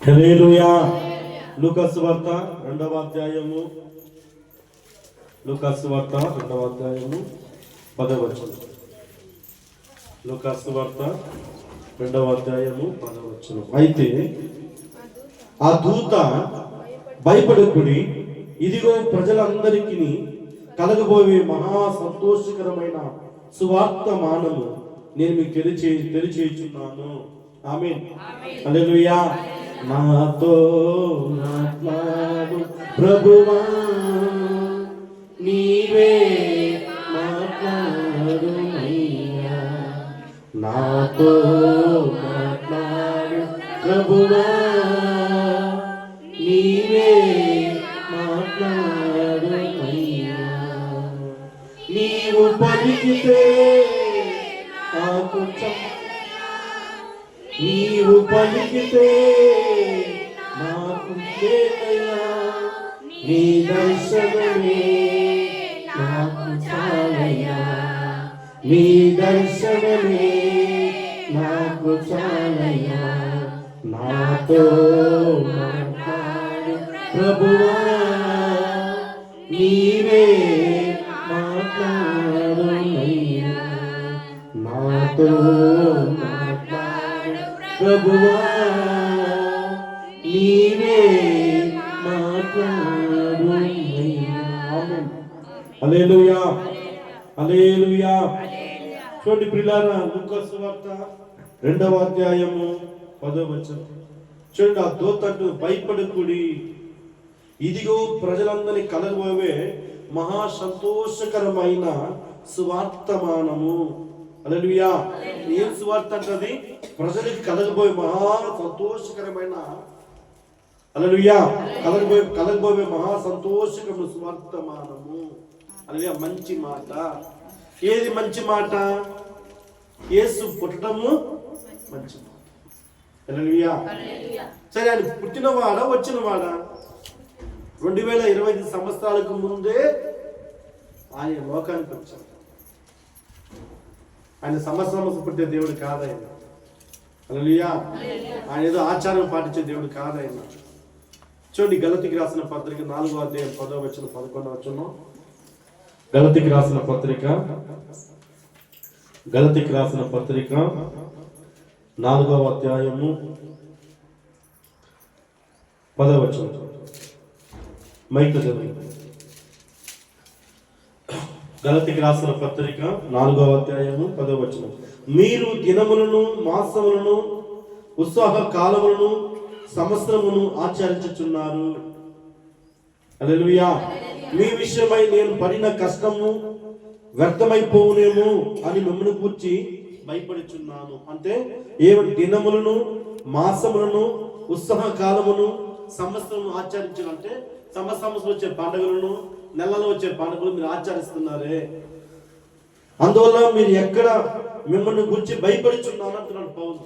హల్లెలూయా. లూకాసు వార్త 2వ అధ్యాయము, లూకాసు వార్త 2వ అధ్యాయము 10వ వచనం. లూకాసు వార్త 2వ అధ్యాయము 10వ వచనం. అయితే ఆ దూత భయపడకుడి, ఇదిగో ప్రజలందరికీ కలగబోయే మహా సంతోషకరమైన సువార్త మానము నేను మీకు తెలియచేయుచున్నాను. ఆమేన్. హల్లెలూయా. నాతో మాట్లాడు ప్రభువా, నీవే మాట్లాడుమయ్యా. నాతో మాట్లాడు ప్రభువా, నీవే మాట్లాడుమయ్యా. నీవు పలికితే నాకు నీవు పలికితే నాకు కేవలం నీ దర్శనమే నాకు చాలయ్యా. నీ దర్శనమే నాకు చాలయ్యా. నాతో మాట్లాడు ప్రభువా, నీవే మాట్లాడుమయ్యా. నాతో ప్రభువా, నీవే మాట్లాడుమయ్యా. ఆమేన్. హల్లెలూయా. హల్లెలూయా. చూడండి ప్రియులారా, లూకాసు వార్త 2వ అధ్యాయము 10వ వచనం. చూడండి, ఆ దూతకు భయపడకుడి, ఇదిగో ప్రజలందరినీ కలగబోయే మహా సంతోషకరమైన సువార్తమానము. హల్లెలూయా. ఏం సువార్త అంటది? ప్రజలకు కలగబోయే మహా సంతోషకరమైన, హల్లెలూయా, కలగబోయే మహా సంతోషకరమైన సువార్తమానము. హల్లెలూయా. మంచి మాట. ఏది మంచి మాట? యేసు పుట్టడము మంచి మాట. హల్లెలూయా. సరే, ఆయన పుట్టినవాడా వచ్చినవాడా? 2025 సంవత్సరాలకు ముందే ఆయన లోకానికి వచ్చాడు. ఆయన సంవత్సరం పుట్టే దేవుడు కాదాయన. హల్లెలూయా. ఆయన ఏదో ఆచారం పాటించే దేవుడు కాదాయన. చూడండి, గలతీకి రాసిన పత్రిక 4వ అధ్యాయం 10వ వచనం 11వ వచనం. గలతీకి రాసిన పత్రిక 4వ అధ్యాయము 10వ వచనం. మైక్ చదివింది. గలతీకి రాసిన పత్రిక 4వ అధ్యాయము 10వ వచనం. మీరు దినములను, మాసములను, ఉత్సాహ కాలములను, సంవత్సరమును ఆచరించుచున్నారు. హల్లెలూయా. మీ విషయమై నేను పడిన కష్టము వ్యర్థమైపోవునేమో అని మిమ్మల్ని కూర్చి భయపడుచున్నాను. అంటే ఏమిటి? దినములను, మాసములను, ఉత్సాహ కాలమును, సంవత్సరము ఆచరించాలంటే సంవత్సరం వచ్చే పండుగలను, నెలలో వచ్చే పండుగలు మీరు ఆచరిస్తున్నారే, అందువల్ల మీరు ఎక్కడ మిమ్మల్ని గురించి భయపడుచున్నాను అంటున్నాడు పౌలు.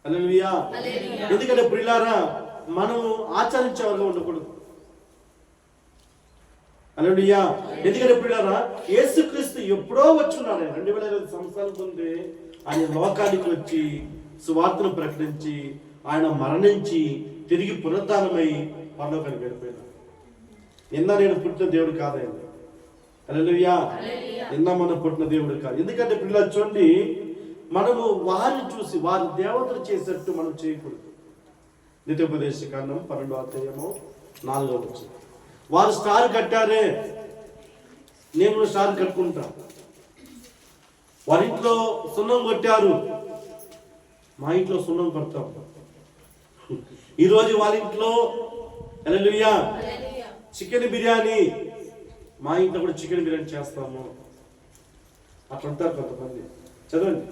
హల్లెలూయా. ఎందుకంటే ప్రియులారా, మనము ఆచరించేవారుగా ఉండకూడదు. హల్లెలూయా. ఎందుకంటే ప్రియులారా, యేసుక్రీస్తు ఎప్పుడో వచ్చున్నాడు. 2025 సంవత్సరాల ముందే ఆయన లోకానికి వచ్చి సువార్తను ప్రకటించి ఆయన మరణించి తిరిగి పునరుద్ధానమై పరలోకానికి వెళ్ళిపోయినాడు. నిన్న నేను పుట్టిన దేవుడు కాదైనా. హల్లెలూయా. నిన్న మనం పుట్టిన దేవుడు కాదు. ఎందుకంటే పిల్లలు చూడండి, మనము వారిని చూసి వారి దేవతలు చేసేట్టు మనం చేయకూడదు. ద్వితీయోపదేశ కాండం 12వ అధ్యాయము 4వ వచనం. వారు స్టార్ కట్టారే, నేను స్టార్ కట్టుకుంటా. వారి ఇంట్లో సున్నం కొట్టారు, మా ఇంట్లో సున్నం కొడతాం. ఈరోజు వాళ్ళ ఇంట్లో హల్లెలూయా చికెన్ బిర్యానీ, మా ఇంట్లో కూడా చికెన్ బిర్యానీ చేస్తాము. అట్లా ఉంటారు కొంతమంది. చదవండి.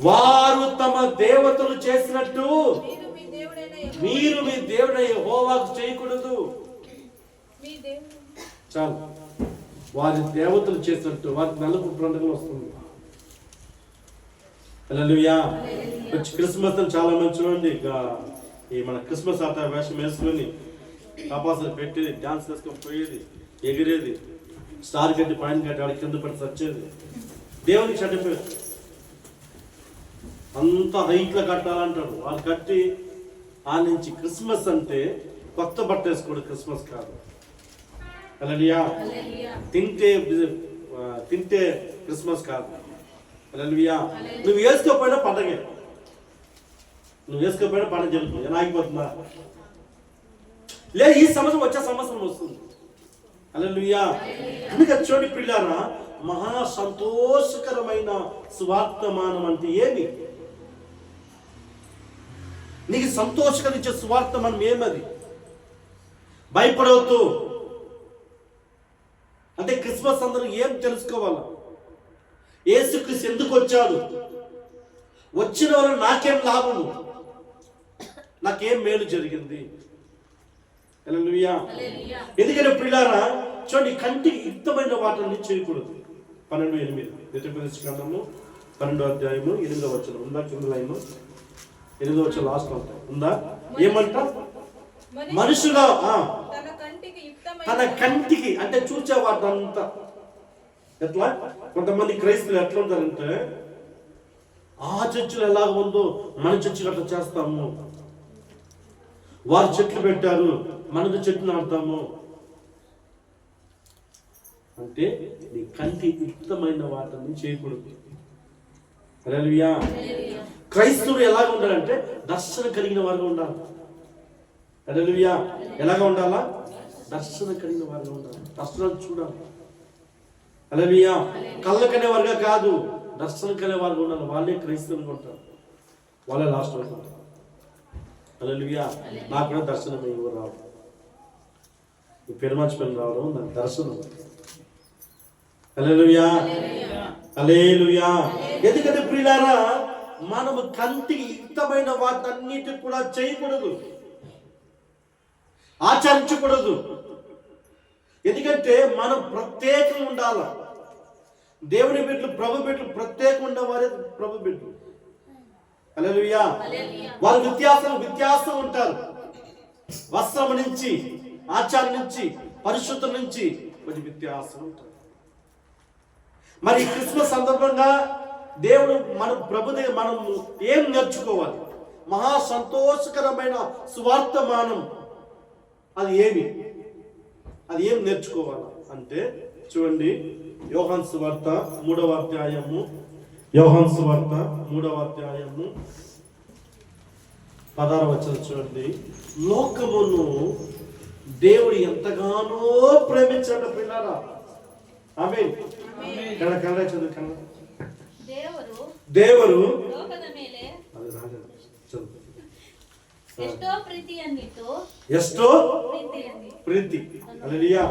వారు తమ దేవతలు చేసినట్టు మీరు మీ దేవుడైన యెహోవాకు చేయకూడదు. చాలు. వారి దేవతలు చేసినట్టు వారికి నెలకు పండుగలు వస్తుంది. హల్లెలూయా. క్రిస్మస్ చాలా మంది చూడండి, ఈ మన క్రిస్మస్ ఆట వేషం వేసుకొని టపాసులు పెట్టి డాన్స్ వేసుకొని పోయేది, ఎగిరేది, స్టార్ కట్టి పైన కట్టి ఆడ కింద పడి సచ్చేది. దేవునికి చెడ్డ పేరు. అంత హైట్లో కట్టాలంటాడు. వాళ్ళు కట్టి ఆ నుంచి క్రిస్మస్ అంటే కొత్త బట్ట వేసుకోడు, క్రిస్మస్ కాదు. హల్లెలూయా. తింటే క్రిస్మస్ కాదు. హల్లెలూయా. నువ్వు వేసుకోపోయినా పండగే, నువ్వు వేసుకోపోయినా పండగ జరుగుతుంది. ఎలా ఆగిపోతుందా? లేదు, ఈ సంవత్సరం వచ్చే సంవత్సరం వస్తుంది. హల్లెలూయా. అందుకే చూడండి పిల్లారా, మహా సంతోషకరమైన సువార్తమానం అంటే ఏమి? నీకు సంతోషకరించే సువార్తమానం ఏమది? భయపడవద్దు. అంటే క్రిస్మస్ అందరూ ఏం తెలుసుకోవాలా? యేసుక్రీస్తు ఎందుకు వచ్చాడు? వచ్చిన వల్ల నాకేం లాభము, నాకేం మేలు జరిగింది? హల్లెలూయా. ఎందుకంటే పిల్లారా చూడండి, కంటికి యుక్తమైన వాటిని చేయకూడదు. 12:8 ద్వితీయోపదేశకాండము 12వ అధ్యాయము 8వ వచనం ఉందా? కింద లైన్ 8వ వచనం లాస్ట్ ఉంటాయి ఉందా? ఏమంట? మనుషుల తన కంటికి అంటే చూసే వాటంతా. ఎట్లా? కొంతమంది క్రైస్తవులు ఎట్లా ఉంటారంటే, ఆ చర్చిలో ఎలాగ ఉందో మన చర్చిలో అట్లా చేస్తాము, వారు చెట్లు పెట్టారు మనకు చెట్లు నాటుతాము అంటే నీ కంటి యుక్తమైన వాటిని చేయకూడదు. హల్లెలూయా. క్రైస్తవుడు ఎలాగ ఉండాలంటే దర్శనం కలిగిన వారుగా ఉండాలి. హల్లెలూయా. ఎలాగ ఉండాలా? దర్శనం కలిగిన వారుగా ఉండాలి. దర్శనాలు చూడాలి. హల్లెలూయా. కళ్ళ కనే వారుగా కాదు, దర్శనం కనే వారుగా ఉండాలి. వాళ్ళే క్రైస్తవులుగా ఉంటారు, వాళ్ళే లాస్ట్ వరకు ఉంటారు. హల్లెలూయా. నాకు కూడా దర్శనం ఎవరు రావు, ఈ పెరుమాచిపల్లి రావడం నాకు దర్శనం. హల్లెలూయా. హల్లెలూయా. ఎందుకంటే ప్రియులారా, మనము కంటికి యుక్తమైన వాటన్నిటి కూడా చేయకూడదు, ఆచరించకూడదు. ఎందుకంటే మనం ప్రత్యేకం ఉండాల. దేవుని బిడ్డలు, ప్రభు బిడ్డలు ప్రత్యేకం ఉండేవారే ప్రభు బిడ్డలు. హల్లెలూయా. వారు వ్యత్యాసం ఉంటారు. వస్త్రం నుంచి, ఆచారం నుంచి, పరిశుద్ధం నుంచి కొంచెం వ్యత్యాసం ఉంటారు. మరి క్రిస్మస్ సందర్భంగా దేవుడు మన ప్రభుదే మనం ఏం నేర్చుకోవాలి? మహా సంతోషకరమైన సువార్తమానం అది ఏమి? అది ఏం నేర్చుకోవాలి అంటే చూడండి, యోహాను సువార్త 3వ అధ్యాయము, యోహాను సువార్త 3వ అధ్యాయము 16వ వచనం చూడండి. లోకమును దేవుడు ఎంతగానో ప్రేమించాడు పిల్లారా. ఆమేన్. కన్నడ చదువు. కన్నడ. దేವರು ಲೋಕದ ಮೇಲೆ ಎಷ್ಟೋ ప్రీతి. హల్లెలూయా.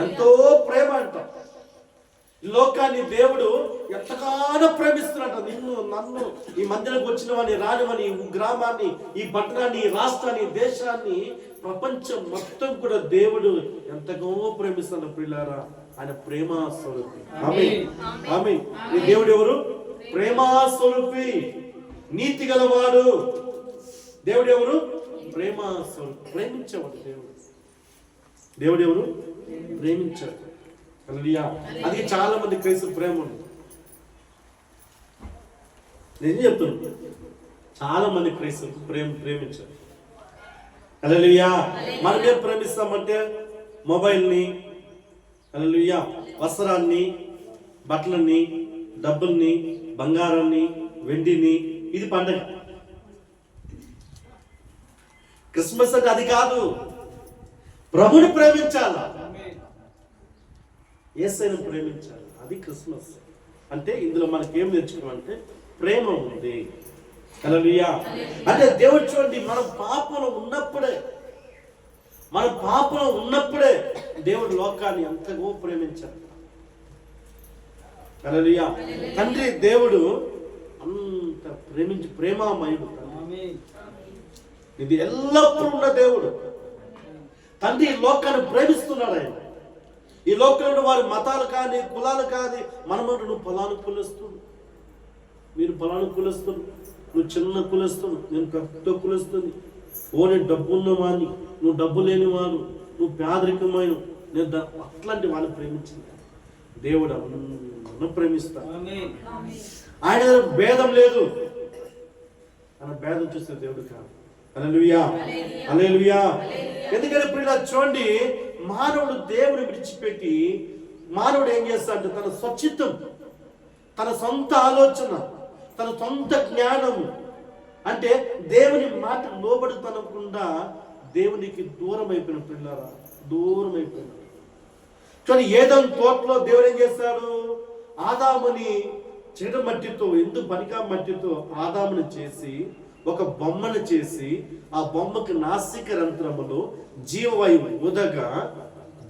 ఎంతో ప్రేమ అంట. లోకాన్ని దేవుడు ఎంతగానో ప్రేమిస్తున్నాడు. నిన్ను, నన్ను, ఈ మందిరకు వచ్చిన వాడిని, రానివని, ఈ గ్రామాన్ని, ఈ పట్టణాన్ని, ఈ రాష్ట్రాన్ని, దేశాన్ని, ప్రపంచం మొత్తం కూడా దేవుడు ఎంతగానో ప్రేమిస్తున్నాడు ప్రియులారా. ఆయన ప్రేమ స్వరూపి. ఆమేన్. ఆమేన్. ఈ దేవుడు ఎవరు? ప్రేమ స్వరూపి, నీతి గలవాడు. దేవుడు ఎవరు? ప్రేమ స్వరూపి, ప్రేమించేవాడు దేవుడు. దేవుడు ఎవరు? ప్రేమించాడు. హల్లెలూయా. అది చాలా మంది క్రైస్తవ ప్రేమ ఉంది. నేను చెప్తున్నాను, చాలా మంది క్రైస్తవులు ప్రేమించారు. హల్లెలూయా. మనం ఏం ప్రేమిస్తామంటే మొబైల్ని, హల్లెలూయా, వస్త్రాన్ని, బట్టలని, డబ్బుల్ని, బంగారాన్ని, వెండిని. ఇది పండగ. క్రిస్మస్ అంటే అది కాదు, ప్రభుని ప్రేమించాలా, యేసయ్యను ప్రేమించాలి. అది క్రిస్మస్ అంటే. ఇందులో మనకి ఏం నేర్చుకోవాలంటే ప్రేమ ఉంది. హల్లెలూయా. అంటే దేవుడు చూడండి, మన పాపంలో ఉన్నప్పుడే దేవుడు లోకాన్ని ఎంతగో ప్రేమించాడు. హల్లెలూయా. తండ్రి దేవుడు అంత ప్రేమామయుడు. ఇది ఎల్లప్పుడూ ఉన్న దేవుడు. తండ్రి ఈ లోకాన్ని ప్రేమిస్తున్నాడు. ఆయన ఈ లోకంలో వారి మతాలు కానీ, కులాలు కానీ, మనమంటూ నువ్వు ఫలాను కులస్తుడు, మీరు ఫలాను కులస్తుడు, నువ్వు చిన్న కులస్తుడు, నేను పెద్ద కులస్తుని, ఓ నేను డబ్బు ఉన్నవాడిని, నువ్వు డబ్బు లేనివాడు, నువ్వు పేదరికమైన, నేను అట్లాంటి వాళ్ళని ప్రేమించింది దేవుడు. అందరూ ప్రేమిస్తాడు. ఆయన భేదం లేదు. అన్న భేదం చూస్తే దేవుడు కాదు. హల్లెలూయా, హల్లెలూయా. ఎందుకంటే ఇప్పుడు ఇలా చూడండి, మానవుడు దేవుని విడిచిపెట్టి మానవుడు ఏం చేస్తాడంటే తన స్వచిత్తం, తన సొంత ఆలోచన, తన సొంత జ్ఞానము, అంటే దేవుని మాట లోబడుతనకుండా దేవునికి దూరం అయిపోయిన పిల్లరా, దూరం అయిపోయినారు. కానీ ఏదైనా తోటలో దేవుడు ఏం చేస్తాడు, ఆదాముని చెడు మట్టితో, ఎందుకు పనికా మట్టితో ఆదాముని చేసి ఒక బొమ్మను చేసి ఆ బొమ్మకి నాసిక రంధ్రములో జీవవాయువు ఉదగా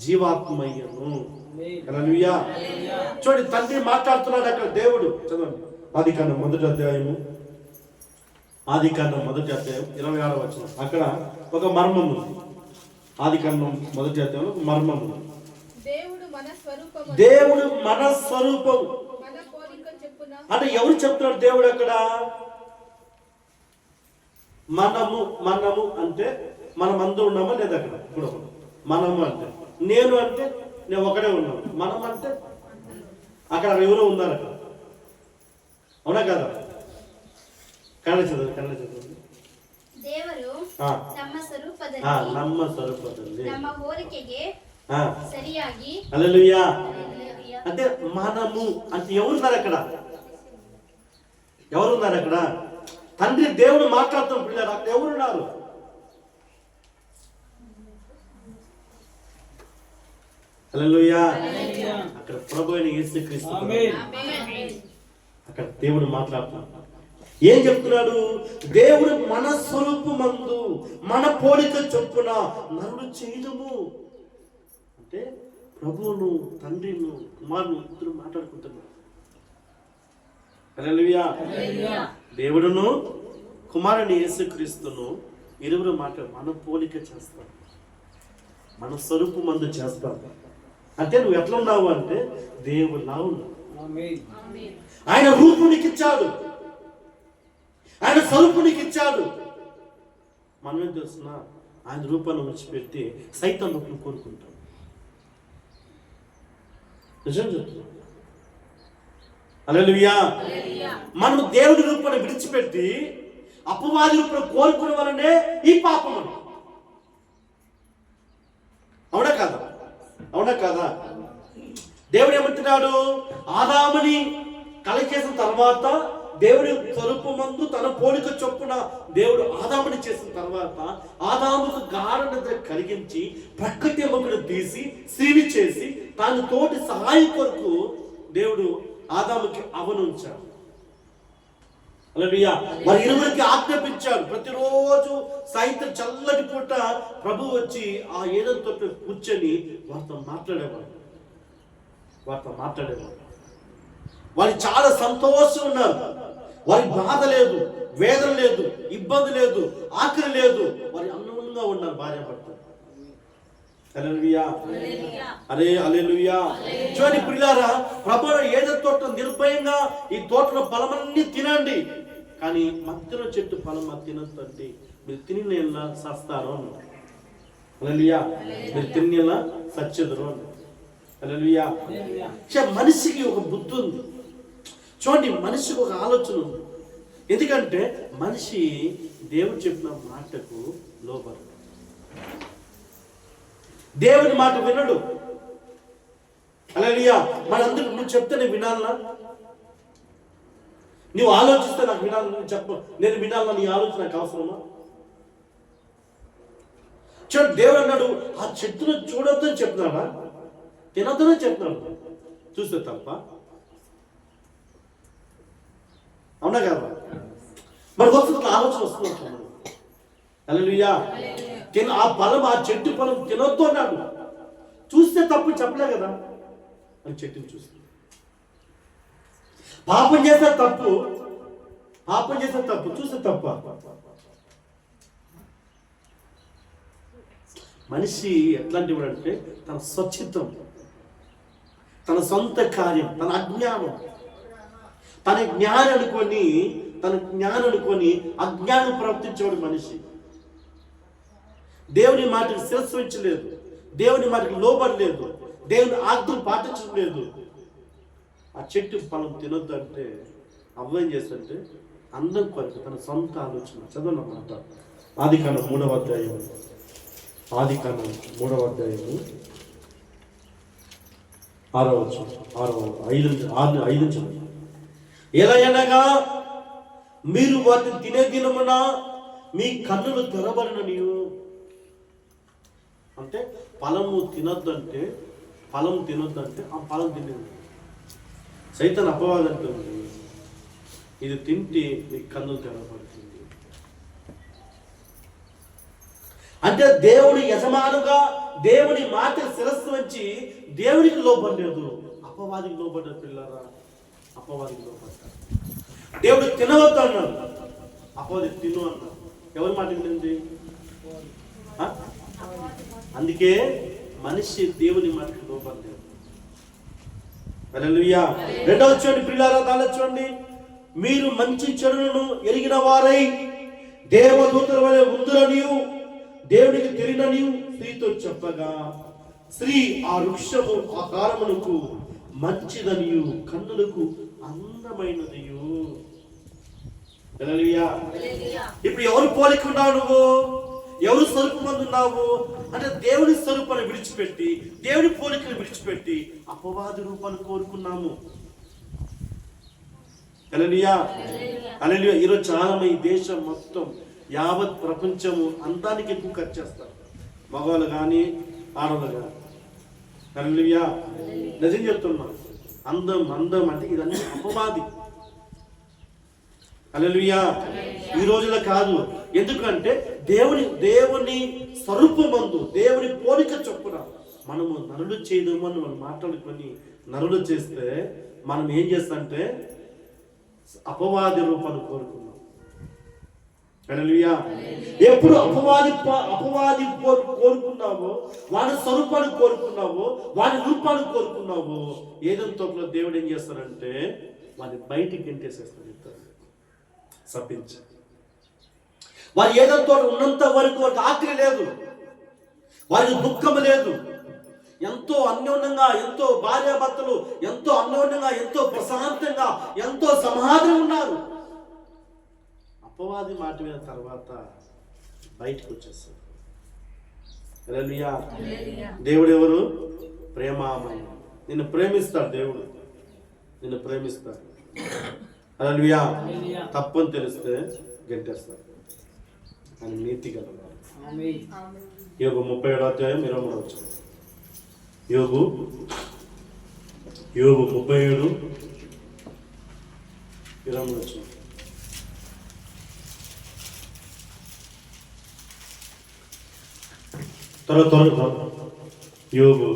జీవాత్మయ్యను. హల్లెలూయా. చూడండి, తండ్రి మాట్లాడుతున్నాడు అక్కడ దేవుడు. చదవండి ఆదికాండం 1వ అధ్యాయము, ఆదికాండం 1వ అధ్యాయం 26వ వచనం. అక్కడ ఒక మర్మం ఉంది. ఆదికాండం 1వ అధ్యాయంలో ఒక మర్మం ఉంది. దేవుడు మన స్వరూపం అంటే ఎవరు చెప్తున్నాడు? దేవుడు అక్కడ మనము అంటే మనం అందరూ ఉన్నామా లేదా? అక్కడ ఇప్పుడు మనము అంటే నేను అంటే నేను ఒకడే ఉన్నాను. మనం అంటే అక్కడ ఎవరో ఉన్నారు అక్కడ, అవునా కదా? కన్నడ చదువు. ದೇವರು ನಮ್ಮ ಸ್ವರೂಪದಲ್ಲಿ ನಮ್ಮ ಸ್ವರೂಪದಲ್ಲಿ ನಮ್ಮ ಹೋಲಿಕೆಗೆ ಸರಿಯಾಗಿ. హల్లెలూయా. అంటే మనము అంటే ఎవరున్నారు అక్కడ? ఎవరున్నారు అక్కడ? తండ్రి దేవుడు మాట్లాడుతున్న పిల్లలు అక్కడ ఎవరున్నారు? హల్లెలూయా. అక్కడ ప్రభు అయిన యేసుక్రీస్తు, అక్కడ దేవుడు మాట్లాడుతున్నాడు. ఏం చెప్తున్నాడు? దేవుడు మన స్వరూపమందు మన పోలిక చొప్పున నరుడు చేయడము అంటే ప్రభువును, తండ్రిను, కుమారును ఇద్దరు మాట్లాడుకుంటున్నారు. హల్లెలూయా. దేవుడును కుమారుని యేసుక్రీస్తును ఇరువురు మన పోలిక చేస్తాం, మన స్వరూపమందు చేస్తాం. అంటే నువ్వు ఎట్లా ఉన్నావు అంటే దేవుడిలా ఉన్నావు. ఆయన రూపునికి ఇచ్చాడు, ఆయన స్వరూపునికి ఇచ్చాడు. మనం ఏం చేస్తున్నా? ఆయన రూపాన్ని విడిచిపెట్టి సైతం రూపం కోరుకుంటాం. నిజం చెప్తున్నా. హల్లెలూయా. మనం దేవుడి రూపాన్ని విడిచిపెట్టి అపవాది రూపం కోరుకునే వలనే ఈ పాపం. అవునా కాదా? అవునా కాదా? దేవుడు ఏమంటున్నాడు? ఆదాముని కలగజేసిన తర్వాత దేవుడి స్వరూపమందు తన పోలిక చొప్పున దేవుడు ఆదాముని చేసిన తర్వాత ఆదాముకు గాఢ నిద్ర కలిగించి ప్రకృతి ఎముకను తీసి స్త్రీని చేసి తాను తోటి సహాయం కొరకు దేవుడు ఆదాముకి అవనుంచాడు. హల్లెలూయా. మరి ఇరువురికి ఆజ్ఞాపించాడు. ప్రతిరోజు సాయంత్రం చల్లటి పూట ప్రభు వచ్చి ఆ ఏదైనా తోట కూర్చొని వారితో మాట్లాడేవాడు. వారు చాలా సంతోషం ఉన్నారు. వారికి బాధ లేదు, వేదన లేదు, ఇబ్బంది లేదు, ఆకలి లేదు. వారి అన్నంగా ఉన్నారు భార్య భర్త. హల్లెలూయా. అరే హల్లెలూయా. చూడండి పిల్లారా, ప్రభువు ఏదో తోట నిర్భయంగా ఈ తోటలో ఫలమన్నీ తినండి, కానీ మధ్యలో చెట్టు ఫలం తినొద్దు అంటే మీరు తిని ఎలా సస్తారు అన్నారు. హల్లెలూయా. మీరు తిని ఎలా సచ్చెదరు అన్నారు. హల్లెలూయా. మనిషికి ఒక బుద్ధి ఉంది. చూడండి, మనిషికి ఒక ఆలోచన ఉంది. ఎందుకంటే మనిషి దేవుడు చెప్పిన మాటకు లోబడు, దేవుని మాట వినడు. హల్లెలూయా. మనందరూ నువ్వు చెప్తే నేను వినాలనా? నువ్వు ఆలోచిస్తే నాకు వినాలి, నువ్వు చెప్ప నేను వినాలన్నా నీ ఆలోచన నాకు అవసరమా? చూడండి, దేవుడు అన్నాడు ఆ చెట్టును చూడొద్దని చెప్తున్నాడా? తినొద్దని చెప్తున్నాడు. చూస్తే తప్ప? అవునా కదా? మరి వస్తుంది ఆలోచన వస్తుంది. హల్లెలూయా. ఆ ఫలం, ఆ చెట్టు ఫలం తినొద్దు అన్నాడు. చూస్తే తప్పు చెప్పలే కదా అని చెట్టుని చూస్తే. పాపం చేస్తే తప్పు చూస్తే తప్ప. మనిషి ఎట్లాంటి వాడు అంటే తన స్వచ్ఛితం, తన సొంత కార్యం, తన అజ్ఞానం, తన జ్ఞానం అనుకొని అజ్ఞానం ప్రవర్తించేవాడు మనిషి. దేవుని మాటకు శిరస్సు ఉంచలేదు, దేవుని మాటకు లోబడలేదు, దేవుని ఆజ్ఞలు పాటించడం లేదు. ఆ చెట్టు ఫలం తినొద్దు అంటే అవ్వ ఏం చేస్తుంటే అందం కొరకు తన సొంత ఆలోచన. చదవనమాట ఆదికాండం 3వ అధ్యాయం, ఆదికాండం 3వ అధ్యాయము 6వ వచనం, 5 చదువు. ఎలాగనగా మీరు వాటిని తినే దినమున మీ కన్నులు తెరబడిననియు. అంటే ఫలం తినొద్దంటే ఆ ఫలం తినేది. సైతాన్ అపవాదం అంటుంది, ఇది తింటే మీ కన్నులు తెరబడుతుంది. అంటే దేవుడి యజమానుగా దేవుడి మాట శిరస్సు వచ్చి దేవుడికి లోబడలేదు, అపవాదికి లోబడ్డారు. పిల్లరా, అపవాదికి లోబడ్డారు. దేవుడు తినవద్దు అన్నాడు, అపవాది తిను అన్నాడు. ఎవరి మాట వినండి? అందుకే మనిషి దేవుని మాటకి లోబడలేదు. హల్లెలూయా. 2వ చూడండి పిల్లారా, దానిలో చూడండి. మీరు మంచి చెడులను ఎరిగిన వారై దేవదూతల వలె ఉందురనియు దేవునికి తెలియననియు స్త్రీతో చెప్పగా, స్త్రీ ఆ వృక్షము ఆకారమునకు మంచిదనియు కన్నులకు అందమైనదియు. హల్లెలూయా. ఇప్పుడు ఎవరు పోలికున్నావు నువ్వు? ఎవరు స్వరూపం అందున్నావు అంటే దేవుని స్వరూపాన్ని విడిచిపెట్టి, దేవుని పోలికను విడిచిపెట్టి అపవాది రూపాన్ని కోరుకున్నాము. హల్లెలూయా, హల్లెలూయా. ఈరోజు చాలా మంది దేశం మొత్తం యావత్ ప్రపంచము అందానికి ఎక్కువ ఖర్చు చేస్తారు, మగవాళ్ళు కానీ ఆడవాళ్ళు కానీ. హల్లెలూయా. నిజం చెప్తున్నా, అందం అంటే ఇదన్నీ అపవాది. హల్లెలూయా. ఈ రోజులో కాదు. ఎందుకంటే దేవుని స్వరూపమందు దేవుని పోలిక చొప్పున మనము నరులు చేయదామని మనం మాట్లాడుకొని నరులు చేస్తే మనం ఏం చేస్తామంటే అపవాది రూపాన్ని కోరుకున్నాం. హల్లెలూయా. ఎప్పుడు అపవాది కోరుకున్నావో, వాడి స్వరూపాన్ని కోరుకున్నావో, వాడి రూపాన్ని కోరుకున్నావో, ఏదైనా తోటలో దేవుడు ఏం చేస్తారంటే వాడిని బయటికి గెంటేసేస్తారు, సపించి. వారు ఏదైనా తోట ఉన్నంత వరకు వారికి ఆకలి లేదు, వారికి దుఃఖం లేదు. ఎంతో అన్యోన్యంగా, ఎంతో భార్యాభర్తలు ఎంతో అన్యోన్యంగా, ఎంతో ప్రశాంతంగా, ఎంతో సమాధానం ఉన్నారు. అపవాది మాట విన్న తర్వాత బయటకు వచ్చేస్తారు. హల్లెలూయా. దేవుడు ఎవరు? ప్రేమామయం. నిన్ను ప్రేమిస్తాడు దేవుడు, నిన్ను ప్రేమిస్తాడు. హల్లెలూయా. తప్పని తెలిస్తే గెంటేస్తాడు. అని నీతి గలవాడు. యోగు 37వ అధ్యాయం 23వ వచనం. యోగు 37 23వ వచనం. తర్వాత యోగు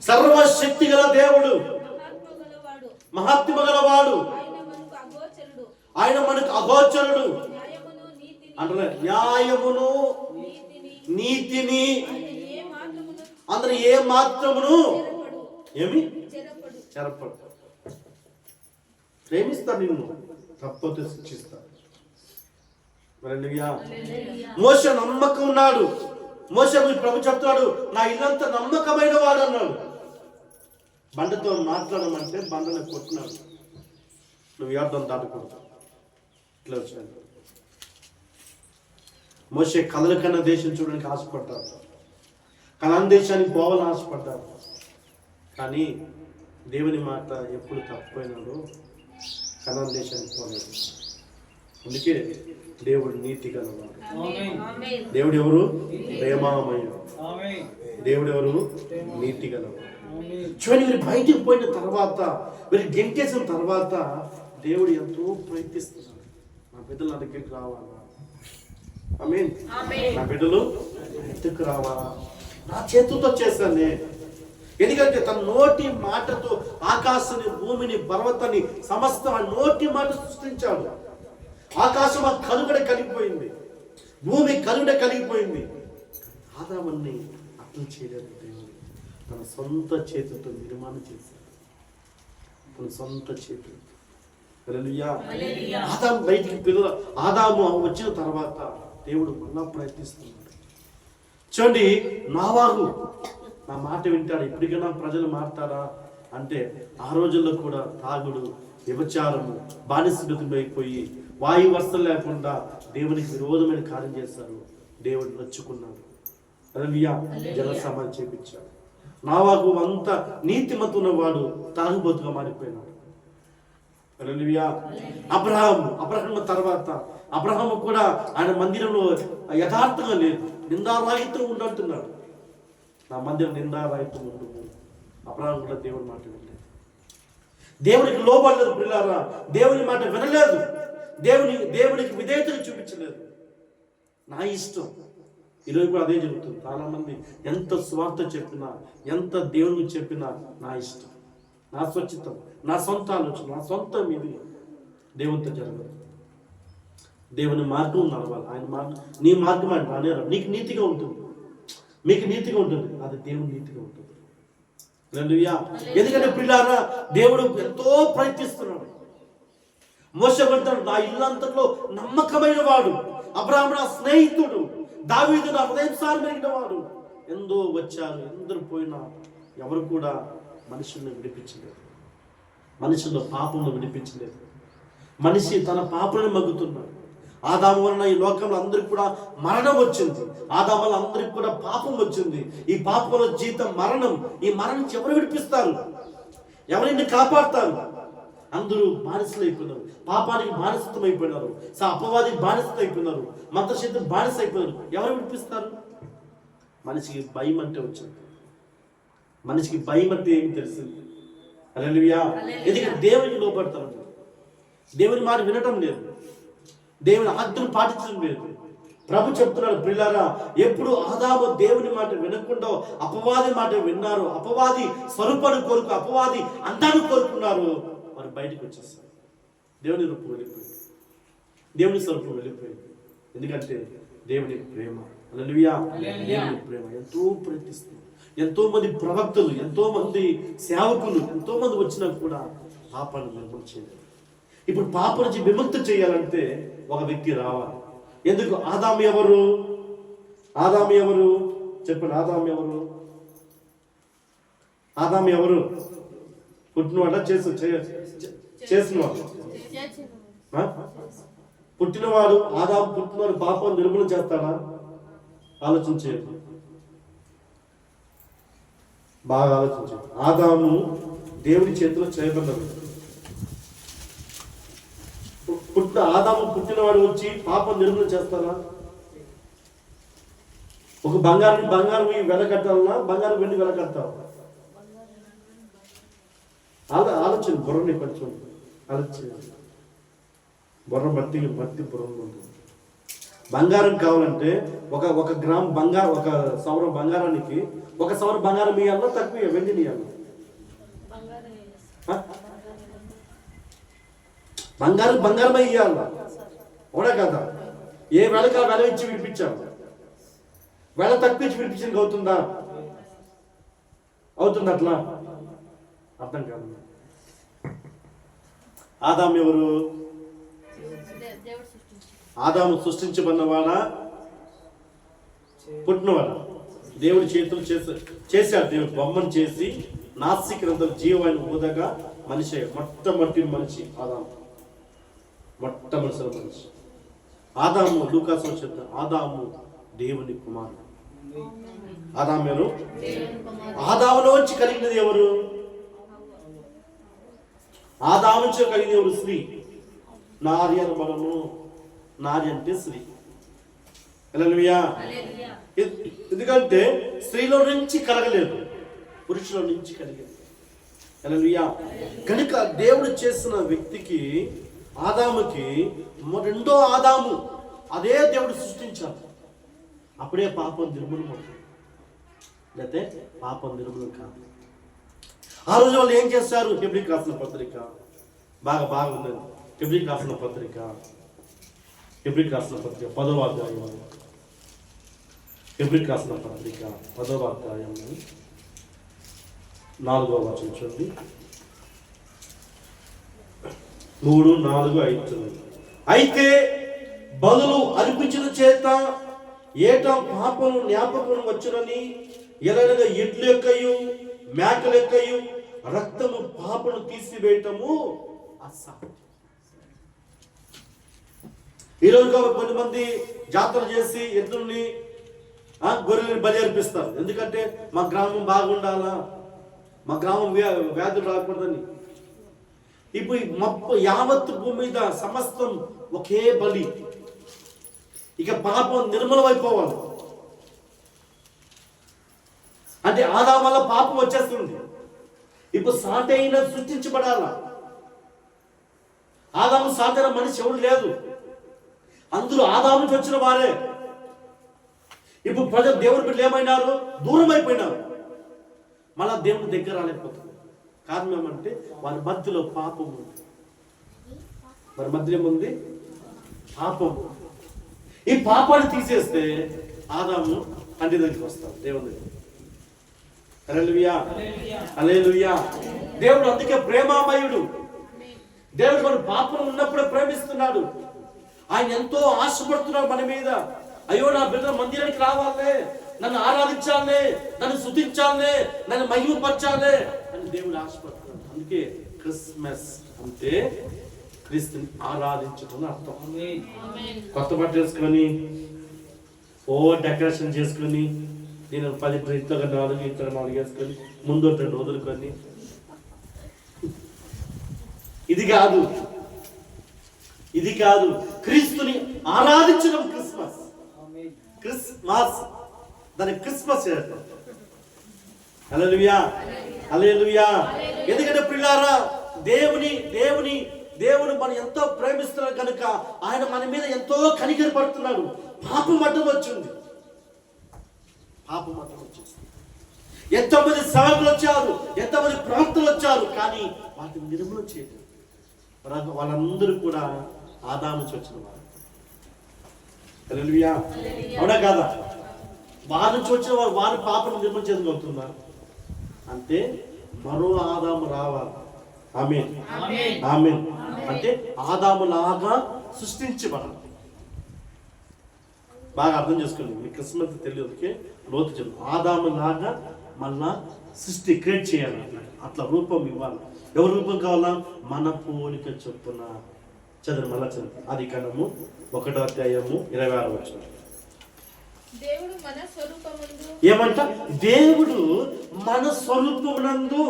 సర్వశక్తి గల దేవుడు, మహాత్మ గలవాడు, ఆయన మనకు అగోచరుడు అంటే న్యాయమును నీతిని అందరూ ఏ మాత్రమును ఏమి చెరపడు. ప్రేమిస్తాడు, నిన్ను తప్పతే శిక్షిస్తాడు. మోషే నమ్మకం ఉన్నాడు. మోషే ప్రభు చెప్తాడు, నా ఇల్లంతా నమ్మకమైన వాడు అన్నాడు. బండతో మాట్లాడమంటే బండను కొట్టినాడు. నువ్వు యార్థం దాటుకుంటా ఇట్లా వచ్చాను. మోషే కలల కన్నా దేశం చూడడానికి ఆశపడ్డాడు, కనాన్ దేశానికి పోవాలని ఆశపడ్డాడు. కానీ దేవుని మాట ఎప్పుడు తప్పిపోయినాడో కనాన్ దేశానికి పోలేదు. అందుకే దేవుడు నీతి గలవాడు. దేవుడు ఎవరు? ప్రేమామయుడు. దేవుడు ఎవరు? నీతి గలవాడు. చూడండి, వీరు బయటికి పోయిన తర్వాత, వీరు గెంటేసిన తర్వాత దేవుడు ఎంతో ప్రయత్నిస్తున్నాడు. నా బిడ్డలు నా దగ్గరికి రావాలా? ఆమేన్. నా బిడ్డలు ఎత్తుకు రావాలా? నా చేతులతో చేశానే. ఎందుకంటే తన నోటి మాటతో ఆకాశాన్ని, భూమిని, పర్వతాన్ని సమస్తం ఆ నోటి మాట సృష్టించాడు. ఆకాశం ఆ కనుగడ కలిగిపోయింది, భూమి కనుగడ కలిగిపోయింది. ఆదాముని అర్థం చేయలేదు. దేవుడు తన సొంత చేతులతో నిర్మాణం చేశాడు, తన సొంత చేతులతో. హల్లెలూయా. ఆదాము బయటికి ఆదాము వచ్చిన తర్వాత దేవుడు మళ్ళా ప్రయత్నిస్తున్నాడు. చూడండి, నోవాహు నా మాట వింటాడు. ఇప్పటికైనా ప్రజలు మారుతారా అంటే ఆ రోజుల్లో కూడా తాగుడు, వ్యభిచారము, బానిసత్వం అయిపోయి వాయు వర్షం లేకుండా దేవునికి విరోధమైన కార్యం చేశారు. దేవుడు నచ్చుకున్నాడు. హల్లెలూయా. జల సమాధి చేపించాడు. నావాకు అంత నీతిమంతున్న వాడు తాగుబోతుగా మారిపోయినాడు. హల్లెలూయా. అబ్రహాము తర్వాత అబ్రహాము కూడా ఆయన మందిరంలో యథార్థంగా లేదు, నిందారాహిత్యం ఉండంటున్నాడు. నా మందిరం నిందారాహిత్యం ఉండదు. అబ్రహాము కూడా దేవుని మాట వినలేదు, దేవునికి లోబడలేదు. పిల్లారా, దేవుని మాట వినలేదు, దేవునికి విధేయతను చూపించలేదు. నా ఇష్టం. ఈరోజు కూడా అదే జరుగుతుంది. చాలా మంది ఎంత స్వార్థ చెప్పినా, ఎంత దేవునికి చెప్పినా నా ఇష్టం, నా స్వచ్ఛతం, నా సొంత ఆలోచన, నా సొంతం ఇది. దేవునితో జరగదు. దేవుని మార్గం నడవాలి. ఆయన మార్గం, నీ మార్గం ఆయన రానేరా. నీకు నీతిగా ఉంటుంది, మీకు నీతిగా ఉంటుంది, అది దేవుని నీతిగా ఉంటుంది. హల్లెలూయా. ఎందుకంటే పిల్లారా, దేవుడు ఎంతో ప్రయత్నిస్తున్నాడు. మోషే అంటాడు, నా ఇల్లంతట్లో నమ్మకమైన వాడు, అబ్రాహాము నా స్నేహితుడు, దావీదు నా హృదయానుసారం పెరిగిన వాడు. ఎందో వచ్చారు, ఎందరు పోయినా ఎవరు కూడా మనుషుల్ని విడిపించలేదు, మనుషుల్లో పాపంలో విడిపించలేదు. మనిషి తన పాపలను మగ్గుతున్నాడు. ఆదాము వలన ఈ లోకంలో అందరికి కూడా మరణం వచ్చింది. ఆదాము వలన అందరికి కూడా పాపం వచ్చింది. ఈ పాపంలో జీతం మరణం. ఈ మరణం నుంచి ఎవరు విడిపిస్తారు? ఎవరిని కాపాడుతారు? అందరూ బానిసలు అయిపోయినారు, పాపానికి బానిసత్వం అయిపోయినారు, అపవాదికి బానిసత్వం అయిపోయినారు, మంత్రశక్తికి బానిస అయిపోయినారు. ఎవరు విడిపిస్తారు? మనిషికి భయం అంటే వచ్చింది. మనిషికి భయం అంటే ఏమి తెలిసింది? హల్లెలూయా. ఎందుకంటే దేవునికి లోపడతారు, దేవుని మాట వినటం లేదు, దేవుని ఆజ్ఞను పాటించడం లేదు. ప్రభు చెప్తున్నాడు, ప్రియులారా, ఎప్పుడు ఆదాము దేవుని మాట వినకుండా అపవాది మాట విన్నారు, అపవాది స్వరూపాన్ని కోరుకు, అపవాది అందాన్ని కోరుకున్నారు, వారు బయటకు వచ్చేస్తారు. దేవుని రూపం వెళ్ళిపోయింది, దేవుని స్వరూపం వెళ్ళిపోయింది. ఎందుకంటే దేవుని ప్రేమ. హల్లెలూయా. దేవుని ప్రేమ ఎంతో ప్రయత్నిస్తుంది. ఎంతో మంది ప్రవక్తలు, ఎంతో మంది సేవకులు, ఎంతో మంది వచ్చినా కూడా పాపాన్ని నిర్మూలన చేయలేదు. ఇప్పుడు పాప నుంచి విముక్తి చేయాలంటే ఒక వ్యక్తి రావాలి. ఎందుకు? ఆదాము ఎవరు? ఆదాము ఎవరు? చెప్పండి. ఆదాము ఎవరు? ఆదాము ఎవరు? పుట్టినవాడా? చేసినవాడు? పుట్టినవాడు. ఆదాము పుట్టినవాడు పాపం నిర్మూలన చేస్తాడా? ఆలోచించేది, బాగా ఆలోచించేది. ఆదాము దేవుడి చేతిలో చేయబడ్డాడు. ఆదాము పుట్టినవాడు వచ్చి పాపం నిర్మూలన చేస్తారా? ఒక బంగారం వెలకట్టాలన్నా బంగారం వెండి వెలకట్టాలి? ఆలోచన, బుర్రని కొంచెం ఆలోచన. బుర్ర మట్టి బుర్ర ఉంటుంది. బంగారం కావాలంటే ఒక గ్రామ్ బంగారం, ఒక సవరం బంగారానికి ఒక సవరం బంగారం ఇవ్వాలన్నా తక్కువ వెండిని ఇవ్వాలి? బంగారమే ఇవ్వాల, అవునా కదా? ఏ వెలక వెల ఇచ్చి విడిపించాము, వెల తక్కువ ఇచ్చి విడిపించడానికి అవుతుందా? అవుతుంది అట్లా? అర్థం కాదు. ఆదాము ఎవరు? ఆదాము సృష్టించబడినవాడా? పుట్టినవాడా? దేవుడి చేతులు చేశాడు. దేవుడు బొమ్మను చేసి నాసికంతో జీవమైన ఊదగా మనిషి, మొట్టమొదటి మనిషి ఆదాము, మొట్టమొదటి మనిషి ఆదాము. లూకాసు చెప్తా, ఆదాము దేవుని కుమారుడు. ఆదాము ఆదాములోంచి కలిగినది ఎవరు? ఆదాము నుంచి కలిగినది ఎవరు? స్త్రీ. నార్య మనము, నార్య అంటే స్త్రీ. హల్లెలూయా. ఎందుకంటే స్త్రీలో నుంచి కలగలేదు, పురుషుల నుంచి కలిగేది. హల్లెలూయా. కనుక దేవుడు చేసిన వ్యక్తికి, ఆదాముకి రెండో ఆదాము, అదే దేవుడు సృష్టించాడు. అప్పుడే పాపం నిర్మూలన అవుతుంది, లేకపోతే పాపం నిర్మూలన కాదు. ఆ రోజు వాళ్ళు ఏం చేస్తారు? హెబ్రీకి రాసిన పత్రిక బాగా ఉన్నది. హెబ్రీకి రాసిన పత్రిక 10వ అధ్యాయం. హెబ్రీకి రాసిన పత్రిక 10వ అధ్యాయం 4వ వచనం చూడండి. 3, 4, 5. అయితే బలులు అర్పించిన చేత ఏట పాపము జ్ఞాపకం వచ్చునని, ఎలాగ ఎడ్లు ఎక్కయు మేకలు ఎక్కయు రక్తము పాపను తీసివేయటము అసాధ్యం. ఈరోజు కొంతమంది జాతర చేసి ఎద్దుల్ని గొర్రెల్ని బలి అర్పిస్తారు. ఎందుకంటే మా గ్రామం బాగుండాలా, మా గ్రామం వ్యాధులు రాకూడదని. ఇప్పుడు యావత్ భూమి మీద సమస్తం ఒకే బలి. ఇక పాపం నిర్మలమైపోవాలి. అంటే ఆదాము వల్ల పాపం వచ్చేస్తుంది. ఇప్పుడు సాటైన సృష్టించబడాలా. ఆదాము సాటైన మనిషి ఎవరు లేదు, అందరూ ఆదాము నుంచి వచ్చిన వారే. ఇప్పుడు ప్రజలు దేవుడి బిడ్డలు ఏమైనారు, దూరం అయిపోయినారు. మళ్ళా దేవుడి దగ్గర రాలేకపోతున్నారు. కారణం ఏమంటే వారి మధ్యలో పాపం ఉంది. వారి మధ్యలో ఏముంది? పాపం. ఈ పాపాన్ని తీసేస్తే ఆదాము తండ్రి దగ్గరికి వస్తాడు, దేవుని దగ్గర. హల్లెలూయా, హల్లెలూయా. దేవుడు అందుకే ప్రేమామయుడు. దేవుడు మన పాపం ఉన్నప్పుడే ప్రేమిస్తున్నాడు. ఆయన ఎంతో ఆశపడుతున్నాడు మన మీద. అయ్యో, నా బిడ్డ మందిరానికి రావాలే, నన్ను ఆరాధించాలే, నన్ను స్తుతించాలే, నన్ను మహిమపరచాలే అని దేవుడు ఆశపడుతున్నాడు. అందుకే క్రిస్మస్ అంటే క్రీస్తుని ఆరాధించడం అర్థం. కొత్త బట్టలు వేసుకొని డెకరేషన్ చేసుకొని, నేను 10 ఇంట్లో 4 వేసుకొని ముందు 2 వదులుకొని, ఇది కాదు, ఇది కాదు. క్రీస్తుని ఆరాధించడం క్రిస్మస్. క్రిస్మస్ దాని క్రిస్మస్ చేస్తాం. హల్లెలూయా, హల్లెలూయా. ఎందుకంటే ప్రియులారా, దేవుడు మనం ఎంతో ప్రేమిస్తున్నాడు కనుక ఆయన మన మీద ఎంతో కనికర పడుతున్నాడు. పాపం అడ్డం వచ్చింది, పాపం అడ్డం వచ్చేసింది. ఎంతోమంది సేవకులు వచ్చారు, ఎంతోమంది ప్రవక్తలు వచ్చారు, కానీ వాటిని నిర్మూలన చేయలేదు. వాళ్ళందరూ కూడా ఆదాము నుంచి వచ్చిన వారు. హల్లెలూయా, అవునా కాదా? వారి నుంచి వచ్చిన వారి పాపను నిర్మూలన చేయగలుగుతున్నారు. అంటే మరో ఆదాము రావాలి. ఆమేన్, ఆమేన్. అంటే ఆదాము లాగా సృష్టించబడాలి. బాగా అర్థం చేసుకోండి. మీ క్రిస్మస్ తెలియదుకే లోతు చెప్పు. ఆదాము లాగా మళ్ళా సృష్టి క్రియేట్ చేయాలి. అట్లా రూపం ఇవ్వాలి. ఎవరి రూపం కావాలా? మన పోలిక చొప్పున. చదువు మళ్ళా చదువు. ఆదికాండము 1వ అధ్యాయము 26వ వచనం. ఏమంట? దేవుడు మన స్వరూపమునందు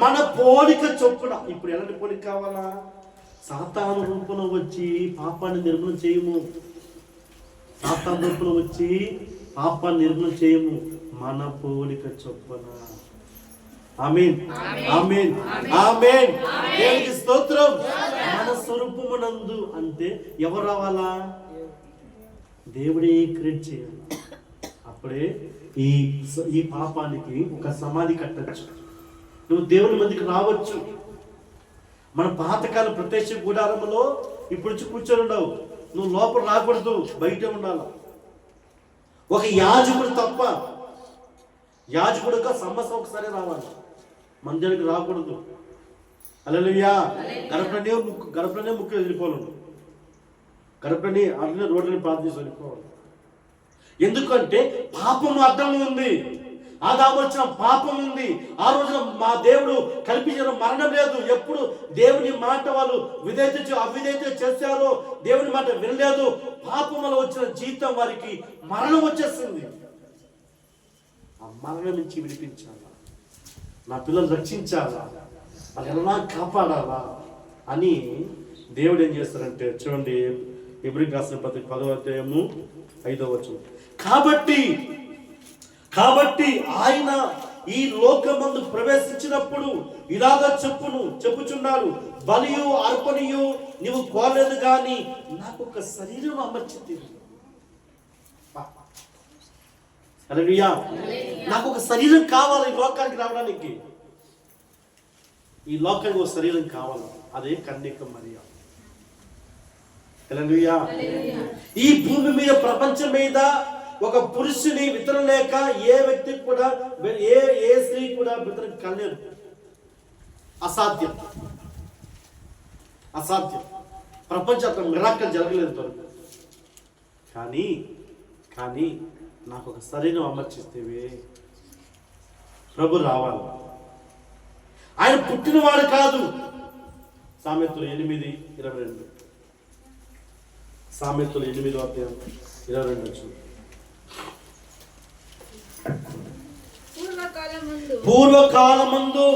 మన పోలిక చొప్పున. ఇప్పుడు ఎలాంటి పోలిక కావాలా? సాతాను రూపంలో వచ్చి పాపాన్ని నిర్మూలన చేయము. సాతాను రూపంలో వచ్చి పాపాన్ని నిర్మూలన చేయము. మన పోలిక చొప్పున. ఆమేన్, ఆమేన్, ఆమేన్. దేవునికి స్తోత్రం. మన స్వరూపమునందు అంటే ఎవరు రావాలా? దేవుడే క్రియేట్ చేయాలి. అప్పుడే ఈ పాపానికి ఒక సమాధి కట్టచ్చు. నువ్వు దేవుని మందికి రావచ్చు. మన పాతకాల ప్రత్యక్ష గుడారంలో ఇప్పుడు వచ్చి కూర్చొని ఉండవు. నువ్వు లోపల రాకూడదు, బయట ఉండాలి. ఒక యాజకుడు తప్ప, యాజకుడుగా సంవత్సరం ఒకసారి రావాలి, మందిరానికి రాకూడదు. హల్లెలూయా. గడపలనే ముఖ్యం వెళ్ళిపోవాలి. గడపని అట్లనే రోడ్లని ప్రార్థించి వెళ్ళిపోవాలి. ఎందుకంటే పాపం అడ్డం ఉంది. ఆదాము వచ్చిన పాపం ఉంది. ఆ రోజున మా దేవుడు కల్పించిన మరణం లేదు. ఎప్పుడు దేవుని మాట వాళ్ళు అవిధేయత చేశారో, దేవుని మాట వినలేదు, పాపం వల్ల వచ్చిన జీతం వారికి మరణం వచ్చేసింది. ఆ మరణం నుంచి విడిపించాలా, నా పిల్లలు రక్షించాలా, వాళ్ళు ఎలా కాపాడాలా అని దేవుడు ఏం చేస్తారంటే, చూడండి ఇబ్రీయులకు రాసిన పత్రిక 10వ అధ్యాయము 5వ వచనం. కాబట్టి ఆయన ఈ లోకమందు ప్రవేశించినప్పుడు ఇలాగా చెప్పుచున్నాడు, బలియు అర్పణయు నీవు కోరలేదు గాని నాకు ఒక శరీరం అమర్చింది. హల్లెలూయా. నాకు ఒక శరీరం కావాలి ఈ లోకానికి రావడానికి. ఈ లోకానికి ఒక శరీరం కావాలి. అదే కన్యక మరియ. హల్లెలూయా. ఈ భూమి మీద, ప్రపంచం మీద ఒక పురుషుని విత్తనం లేక ఏ వ్యక్తి కూడా, ఏ స్త్రీ కూడా విత్తనం కలలేదు. అసాధ్యం, అసాధ్యం. ప్రపంచంలో మిరాకిల్ జరగలేదు. కానీ నాకు ఒక శరీరం అమర్చిస్తేవే ప్రభు రావాలి. ఆయన పుట్టినవాడు కాదు, సామెతలు 8:22. సామెతలు 8:22. పూర్వకాలమందు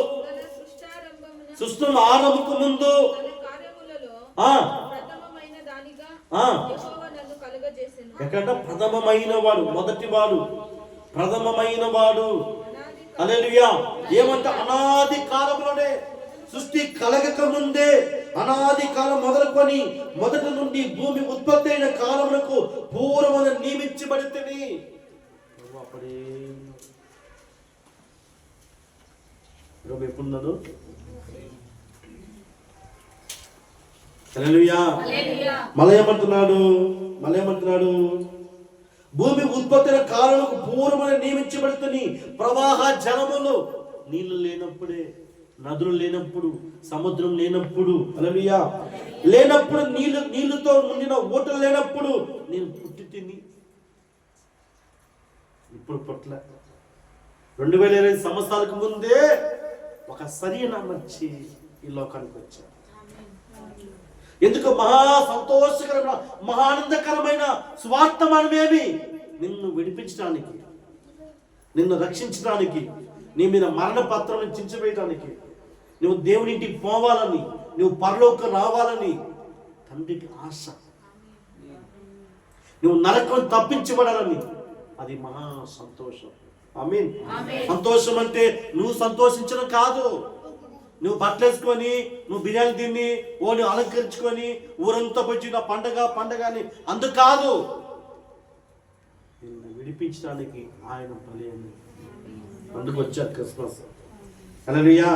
సృష్టి ఆరంభకు ముందు ఎక్కడ ప్రథమమైన వాడు, మొదటి వాడు, ప్రథమమైన వాడు. హల్లెలూయా. ఏమంటే అనాది కాలంలోనే, సృష్టి కలగక ముందే, అనాది కాలం మొదలుకొని మొదటి నుండి భూమి ఉత్పత్తి అయిన కాలములకు పూర్వమున నియమించబడితేని అప్పుడే ఎప్పుడున్నాడు. హల్లెలూయా. మళ్ళీ ఏమంటున్నాడు, భూమి ఉత్పత్తి కారణకు పూర్వమున నియమించబడుతుంది. ప్రవాహ జలములు, నీళ్లు లేనప్పుడే, నదులు లేనప్పుడు, సముద్రం లేనప్పుడు, హల్లెలూయా, లేనప్పుడు, నీళ్లతో నిండిన ఓటలు లేనప్పుడు నేను పుట్టి తిని ఇప్పుడు పుట్ల 2020 సంవత్సరాలకు ముందే ఒక శరీరం వచ్చి ఈ లోకానికి వచ్చాడు. ఎందుకు? మహా సంతోషకరమైన, మహానందకరమైన స్వార్థమానమేమి? నిన్ను విడిపించడానికి, నిన్ను రక్షించడానికి, నీ మీద మరణ పత్రం చించివేయడానికి, నువ్వు దేవునింటికి పోవాలని, నువ్వు పరలోకం రావాలని తండ్రికి ఆశ, నువ్వు నరకం తప్పించబడాలని. అది మహా సంతోషం. ఆమేన్. సంతోషం అంటే నువ్వు సంతోషించడం కాదు, నువ్వు బట్టలు వేసుకొని, నువ్వు బిర్యానీ తిని, ఓని అలంకరించుకొని ఊరంతా వచ్చి నా పండగ అని అందుకు కాదు. నిన్ను విడిపించడానికి ఆయన బలి అని, అందుకు వచ్చారు క్రిస్మస్. హల్లెలూయా.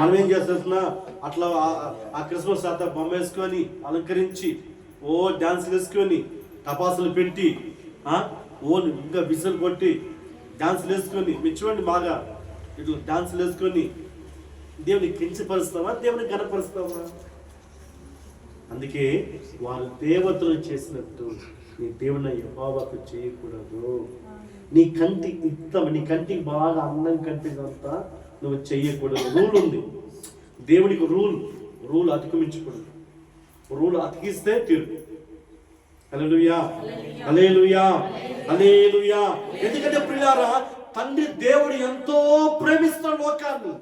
మనం ఏం చేస్తున్నా, అట్లా ఆ క్రిస్మస్ అంతా బొమ్మ వేసుకొని అలంకరించి, ఓ డాన్సులు వేసుకొని, టపాసులు పెట్టి, ఓ ఇంకా విసులు కొట్టి డాన్సులు వేసుకొని, మెచ్చుకోండి బాగా, ఇట్లా డాన్సులు వేసుకొని దేవుని కించపరుస్తావా, దేవుని కనపరుస్తావా? అందుకే వారు దేవతలు చేసినట్టు నీ దేవుని యెహోవాకు చేయకూడదు. నీ కంటికి బాగా అందం కనిపించినంత నువ్వు చెయ్యకూడదు. రూల్ ఉంది, దేవునికి రూల్ అతిక్రమించకూడదు. రూల్ అతికిస్తే తీరు. హల్లెలూయా, హల్లెలూయా, హల్లెలూయా. ఎందుకంటే ప్రియులారా, తండ్రి దేవుడు ఎంతో ప్రేమిస్తున్న లోకాన్ని,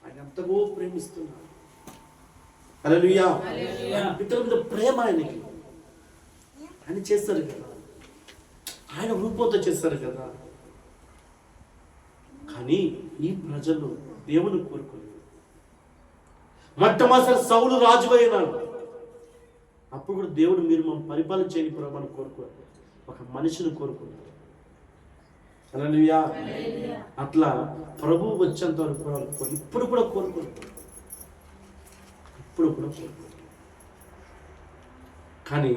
ఆయన ఎంతగో ప్రేమిస్తున్నాడు. హల్లెలూయా. పితరుల మీద ప్రేమ ఆయనకి, ఆయన చేస్తారు కదా, ఆయన రూపంతో చేస్తారు కదా. కానీ ఈ ప్రజలు దేవుని కోరుకోలేదు. మొట్టమొదటి సౌలు రాజు అయినాడు, అప్పుడు కూడా దేవుడు మీరు మనం పరిపాలన చేయని ప్రభావం కోరుకోరు, ఒక మనిషిని కోరుకున్నాడు. హల్లెలూయా. అట్లా ప్రభువు వచ్చేంత వరకు ఇప్పుడు కూడా కోరుకోరు. కానీ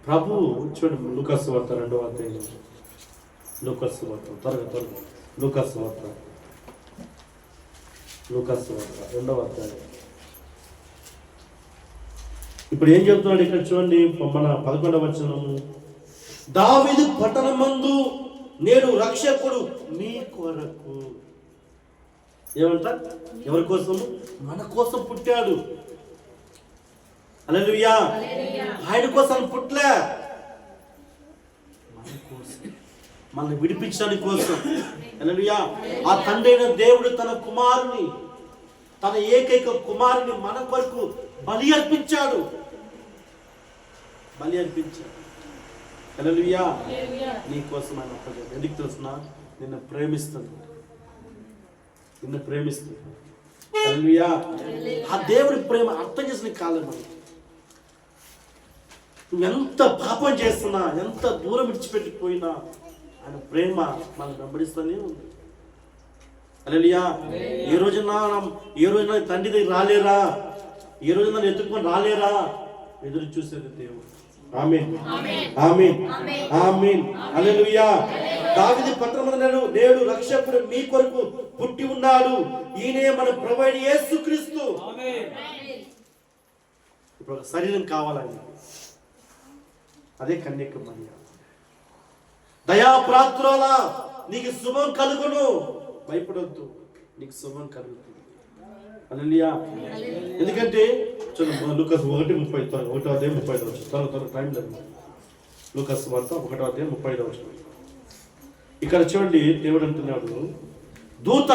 ప్రభువు చూడండి, లూకాసు వార్త 2వ అధ్యాయం, లూకాసు వార్త త్వరగా లూకాసు వార్త 2వ అధ్యాయం. ఇప్పుడు ఏం చెప్తున్నాడు ఇక్కడ చూడండి, మన 11వ వచనము. దావీదు పట్టణమందు నేడు రక్షకుడు మీ కొరకు. ఏమంట? ఎవరి కోసం? మన కోసం పుట్టాడు. హల్లెలూయా. ఆయన కోసం పుట్టలే, మన కోసం, మనల్ని విడిపించడానికి కోసం. హల్లెలూయా. ఆ తండ్రి అయిన దేవుడు తన కుమారుని, తన ఏకైక కుమారుని మన కొరకు బలి అర్పించాడు. హల్లెలూయా. నీ కోసం ఆయన అప్పగించాడు. ఎందుకు తెలుసునా? నిన్ను ప్రేమిస్తున్నాడు. హల్లెలూయా. ఆ దేవుడి ప్రేమ అర్థం చేసిన కాలం మనం. నువ్వు ఎంత పాపం చేస్తున్నా, ఎంత దూరం విడిచిపెట్టిపోయినా ఆయన ప్రేమ మనం వెంబడిస్తూనే ఉంది. హల్లెలూయా. ఏ రోజున తండ్రి దగ్గర రాలేరా, ఏ రోజున ఎత్తుకొని రాలేరా, ఎదురు చూసేది దేవుడు. ఆమేన్, ఆమేన్, ఆమేన్. హల్లెలూయా. దావీదు పట్టణమందు నేడు రక్షకుడు మీ కొరకు పుట్టి ఉన్నాడు, ఈయనే మన ప్రభువైన యేసుక్రీస్తు. ఇప్పుడు ఒక శరీరం కావాలని, అదే కన్యక మరియ. దయాప్రాతురాలా, నీకు శుభం కలుగును, భయపడొద్దు, నీకు శుభం కలుగుతుంది. హల్లెలూయా. ఎందుకంటే చూడండి లూకాసు 1:30 ఒకటో అధ్యాయం 35 త్వరగా టైం లేదు. లూకాసు వార్త 1వ అధ్యాయం 35. ఇక్కడ చూడండి దేవుడు అంటున్నాడు, దూత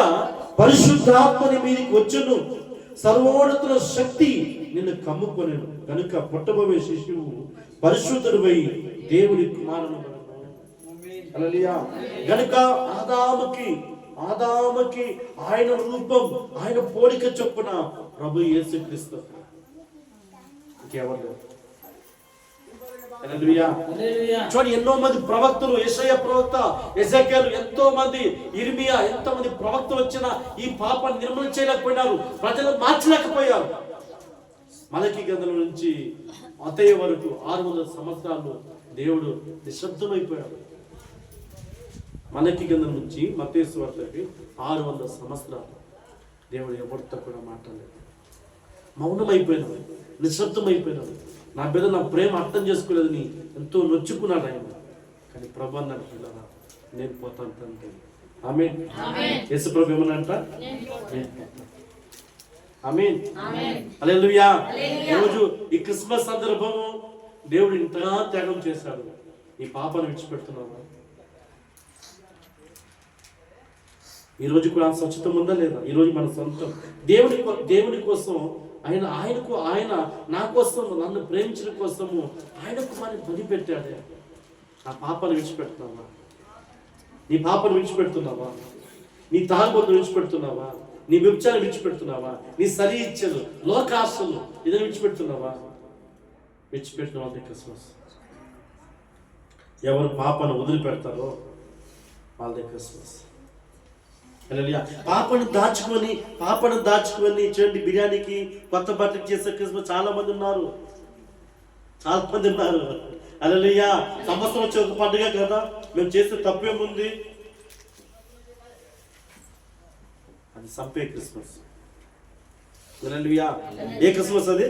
పరిశుద్ధాత్మని మీదకి వచ్చును, సర్వోన్నతుల శక్తి నిన్ను కమ్ముకొనెను, కనుక పుట్టబోయే శిశువు పరిశుద్ధుడై దేవుని కుమారుడు. హల్లెలూయా. గనుక ఆదాముకి ఆయన రూపం, ఆయన పోలిక చొప్పున ప్రభు యేసుక్రీస్తు. ఇంకెవరు? హల్లెలూయా. చూడండి, ఎన్నో మంది ప్రవక్తలు, యెషయా ప్రవక్త, ఎజెకియేలు, ఎంతో మంది, ఇర్మియా, ఎంతో మంది ప్రవక్తలు వచ్చిన ఈ పాపాన్ని నిర్మూలన చేయలేకపోయినారు, ప్రజలు మార్చలేకపోయారు. మలకి గ్రంథం నుంచి మత్తయి వరకు 600 సంవత్సరాలు దేవుడు నిశ్శబ్దమైపోయాడు. మలకి గ్రంథం నుంచి మత్తయి సువార్తకి 600 సంవత్సరాలు దేవుడు ఎవరితో కూడా మాట్లాడలేదు. మౌనమైపోయినాడు, నిశ్శబ్దమైపోయినాడు. నా బిడ్డ నా ప్రేమ అర్థం చేసుకోలేదని ఎంతో నొచ్చుకున్నాడు ఆయన. కానీ ప్రభు అన్నాడు, పిల్లరా నేను పోతాను తండ్రి. ఆమేన్. యేసు ప్రభు ఏమన్నంట? ఆమేన్. హల్లెలూయా. ఈరోజు ఈ క్రిస్మస్ సందర్భం దేవుడు ఇంతగా త్యాగం చేశాడు. ఈ పాపను విడిచిపెడుతున్నావా? ఈరోజు కూడా స్వచ్ఛత ఉందా లేదా? ఈరోజు మన సొంతం దేవుని కోసం ఆయన నా కోసం, నన్ను ప్రేమించడం కోసము ఆయన కుమారుని బలి పెట్టాడు. ఆ పాపను విడిచిపెడుతున్నావా? నీ పాపను విడిచిపెడుతున్నావా? నీ తాగుబోతును విడిచిపెడుతున్నావా? నీ వ్యభిచారం విడిచిపెడుతున్నావా? నీ సరి ఇచ్చలు, లోకాశలు ఇదని విడిచిపెడుతున్నావా? విడిచిపెట్టిన వాళ్ళే క్రిస్మస్. ఎవరు పాపను వదిలిపెడతారో వాళ్ళే క్రిస్మస్. పాపను దాచుకొని చూడండి, బిర్యానీకి కొత్త బట్టలు చేసే క్రిస్మస్ చాలా మంది ఉన్నారు. హల్లెలూయా. సంవత్సరం వచ్చే ఒక పండుగ కదా, మేము చేసే తప్పేముంది? అది సంపే క్రిస్మస్. హల్లెలూయా. ఏ క్రిస్మస్ అది?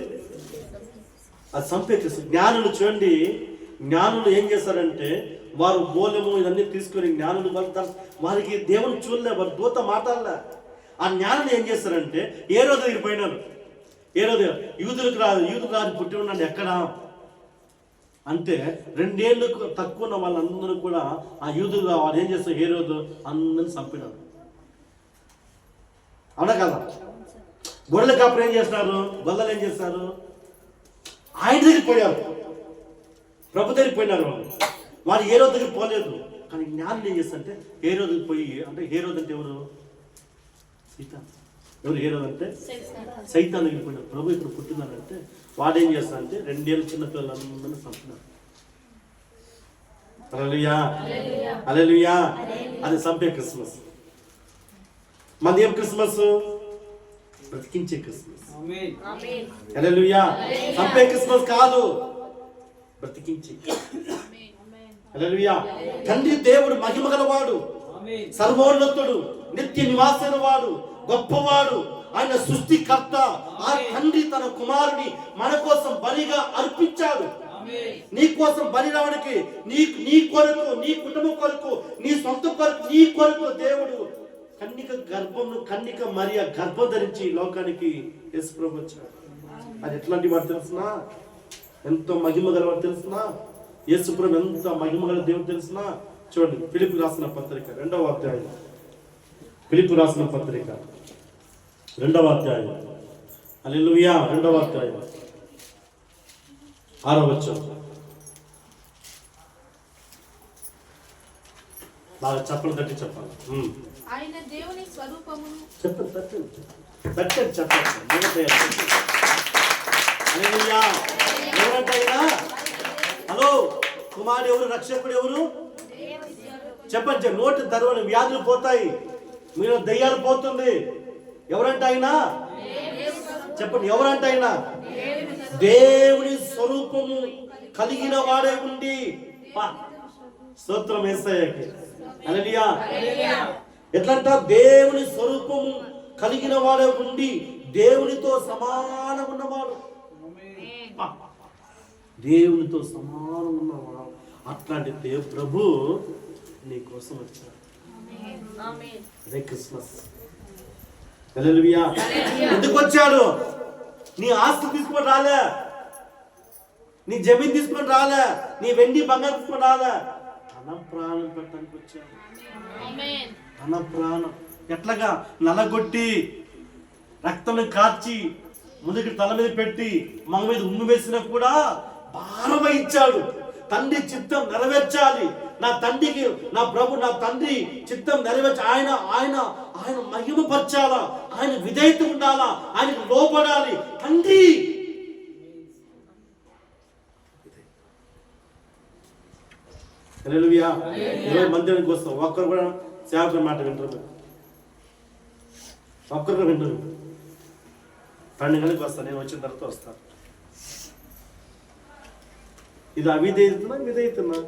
అది సంపే క్రిస్మస్. జ్ఞానులు చూడండి, జ్ఞానులు ఏం చేశారంటే వారు మూలము ఇవన్నీ తీసుకొని జ్ఞానులు వారికి దేవుని చూడలే, వారు దూత మాట్లాడలే. ఆ జ్ఞానులు ఏం చేస్తారంటే ఏ రోజు దగ్గర పోయినారు, ఏ రోజు యూదులు రాజు పుట్టి ఉన్నాడు ఎక్కడ అంటే 2 ఏళ్ళు తక్కువ ఉన్న వాళ్ళందరూ కూడా ఆ యూదులు వారు ఏం చేస్తారు, ఏ రోజు అందరిని చంపినారు. అవునా కదా? గొర్రెల కాపురు ఏం చేస్తున్నారు, గొల్లలు ఏం చేస్తారు, ఆయన దగ్గరికి పోయారు, ప్రభు దగ్గరికి పోయినారు. వారు ఏ రోజు దగ్గర పోలేదు. కానీ జ్ఞానం ఏం చేస్తారంటే ఏ రోజుకి పోయి, అంటే ఏ రోజు అంటే ఎవరు? సైతాన్. ఎవరు ఏ రోజు అంటే? సైతాన్ దగ్గర పోయినారు. ప్రభు ఇక్కడ పుట్టినారంటే వాడు ఏం చేస్తారంటే 2 ఏళ్ళ చిన్న పిల్లలందరినీ చంపినారు. హల్లెలూయా. హల్లెలూయా. అది సంపే క్రిస్మస్. మన ఏం క్రిస్మస్? బ్రతికించే క్రిస్మస్. హల్లెలూయా. సంపే క్రిస్మస్ కాదు, బ్రతికించే. హల్లెలూయా. తండ్రి దేవుడు మహిమ గలవాడు, సర్వోన్నతుడు, నిత్య నివాసైన వాడు, గొప్పవాడు, ఆయన సృష్టికర్త. ఆ తండ్రి తన కుమారుని మన కోసం బలిగా అర్పించాడు. నీ కోసం బలి రావడానికి, నీ కొరకు, నీ కుటుంబం కొరకు, నీ సొంత కొరకు, నీ కొరకు దేవుడు కన్నిక మరియ గర్భం ధరించి లోకానికి యేసు ప్రభు వచ్చాడు. అది ఎట్లాంటి వాడు తెలుసునా? ఎంతో మహిమ గలవాడు తెలుసునా? యేసు ప్రభు ఎంత మహిమ గల దేవుడు తెలుసునా? చూడండి, ఫిలిప్పు రాసిన పత్రిక 2వ అధ్యాయం. ఫిలిప్పు రాసిన పత్రిక 2వ అధ్యాయం. హల్లెలూయా. 2వ అధ్యాయం 6వ వచనం. బాగా చప్పలు తట్టి చెప్పాలి. ఆయన దేవుని స్వరూపమును. చెప్పండి. హల్లెలూయా. ఎవరంటైనా హలో, కుమారుడు ఎవరు, రక్షకుడు ఎవరు? చెప్పండి. నోటి తెరవని వ్యాధులు పోతాయి, మీరు దయ్యాలు పోతుంది. ఎవరంట ఆయన? చెప్పండి, ఎవరంట ఆయన? దేవుని స్వరూపము కలిగిన వాడే ఉండి. స్తోత్రం యేసయ్యకి. హల్లెలూయా. ఎట్లంట? దేవుని స్వరూపము కలిగిన వాడే ఉండి దేవునితో సమానం ఉన్నవాడు. దేవునితో సమానం ఉన్నవాడు. అట్లాంటి ప్రభు నీ కోసం వచ్చాడు. అదే క్రిస్మస్. హల్లెలూయా. ఎందుకు వచ్చాడు? నీ ఆస్తులు తీసుకొని రాలే, నీ జమీన్ తీసుకొని రాలే, నీ వెండి బంగారం తీసుకొని రాలే, తన ప్రాణం పెట్టడానికి వచ్చాడు. తన ప్రాణం ఎట్లాగా నలగొట్టి రక్తం కార్చి ముందుకి తల మీద పెట్టి మగ మీద ఉమ్ము వేసినా కూడా భారం వహించాడు. తండ్రి చిత్తం నెరవేర్చాలి, నా తండ్రికి, నా ప్రభు, నా తండ్రి చిత్తం నెరవేర్చి ఆయన ఆయన ఆయన మహిమపరచాలా, ఆయన విధేయత ఉండాలా, ఆయనకు లోపడాలి. తండ్రి హల్లెలూయా. 20 మందిరానికి వస్తాం, ఒక్కరు కూడా సేవకుల మాట వింటారు, ఒక్కరు కూడా వింటారు. 12 గంటలకు వస్తాను, నేను వచ్చిన తర్వాత వస్తాను. ఇది అవిధేయతనా విధేయతనా?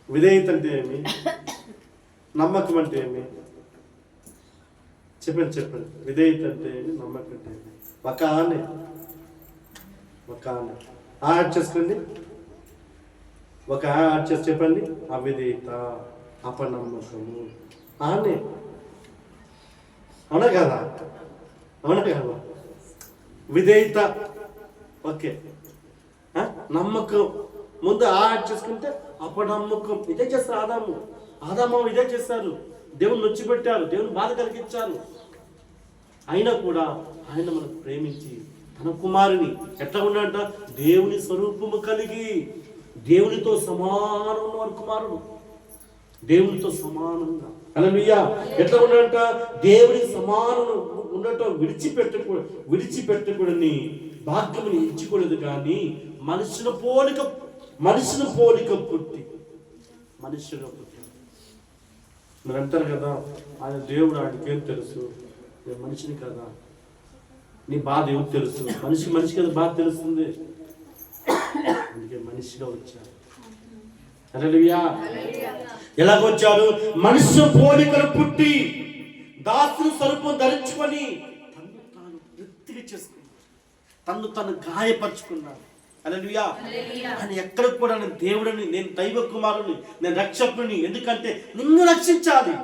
విధేయత అంటే ఏమి, నమ్మకం అంటే ఏమి? చెప్పండి. విధేయత అంటే ఏమి, నమ్మకం అంటే ఏమి? ఒక ఆనే యాడ్ చేసుకోండి, ఒక యాడ్ చేసి చెప్పండి. అవిధేయత, అపనమ్మకము ఆనే. అవునా కదా? విధేయత ఓకే, నమ్మకం ముందు యాడ్ చేసుకుంటే అపనమ్మకం. ఇదే చేస్తారు ఆదాము ఇదే చేస్తారు. దేవుని నొచ్చిపెట్టారు, దేవుని బాధ కలిగించారు. అయినా కూడా ఆయన మనకు ప్రేమించి తన కుమారుని ఎట్లా ఉన్నాడంట, దేవుని స్వరూపము కలిగి దేవునితో సమానం ఉన్నవారు కుమారుడు, దేవునితో సమానంగా. హల్లెలూయా. ఎట్లా ఉన్నాడంట, దేవుని సమానం ఉండటం విడిచిపెట్టకూడని భాగ్యముని ఎంచుకోలేదు, కానీ మనుషుల పోలిక పుట్టి మనుషులుగా పుట్టాడు. మీరు అంటారు కదా, ఆయన దేవుడు, ఆయనకేం తెలుసు, నేను మనిషిని కదా, నీ బాధ ఏమి తెలుసు? మనిషికి అది బాధ తెలుస్తుంది. అందుకే మనిషిగా వచ్చాడు. హల్లెలూయా. ఎలాగొచ్చాడు? మనుష్య పోలికలు పుట్టి దాసుని స్వరూపం ధరించుకొని తను తాను వృత్తిగా చేసుకున్నాడు, తను గాయపరుచుకున్నాడు. హల్లెలూయా. ఆయన ఎక్కడ కూడా నేను దేవుడిని, నేను దైవ కుమారుని, నేను రక్షకుని. ఎందుకంటే నిన్ను రక్షించాలి,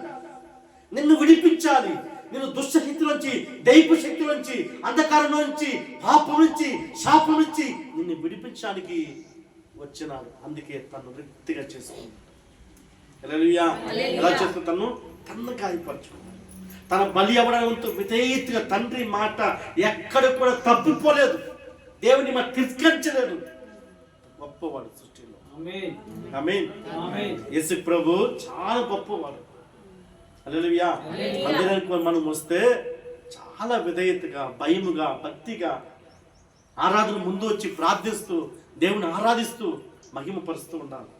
నిన్ను విడిపించాలి, నేను దుష్టశక్తి నుంచి, దైవ శక్తి నుంచి, అంధకారం నుంచి, పాపం నుంచి, శాపం నుంచి నిన్ను విడిపించడానికి వచ్చినాడు. అందుకే తను వృత్తిగా చేసుకున్నాడు. హల్లెలూయా. ఎలా చేసుకుని తను గాయపరుచుకున్నాడు. తన బలి అవ్వడంతో విధేయతగా తండ్రి మాట ఎక్కడ కూడా తప్పిపోలేదు, దేవుని మాట తిరస్కరించలేదు. గొప్పవాడు సృష్టిలో. ఆమేన్. యేసు ప్రభు చాలా గొప్పవాడు. హల్లెలూయా. మందిరానికి మనం వస్తే చాలా విధేయతగా, భయముగా, భక్తిగా ఆరాధన ముందు వచ్చి ప్రార్థిస్తూ దేవుని ఆరాధిస్తూ మహిమపరుస్తూ ఉండాలి.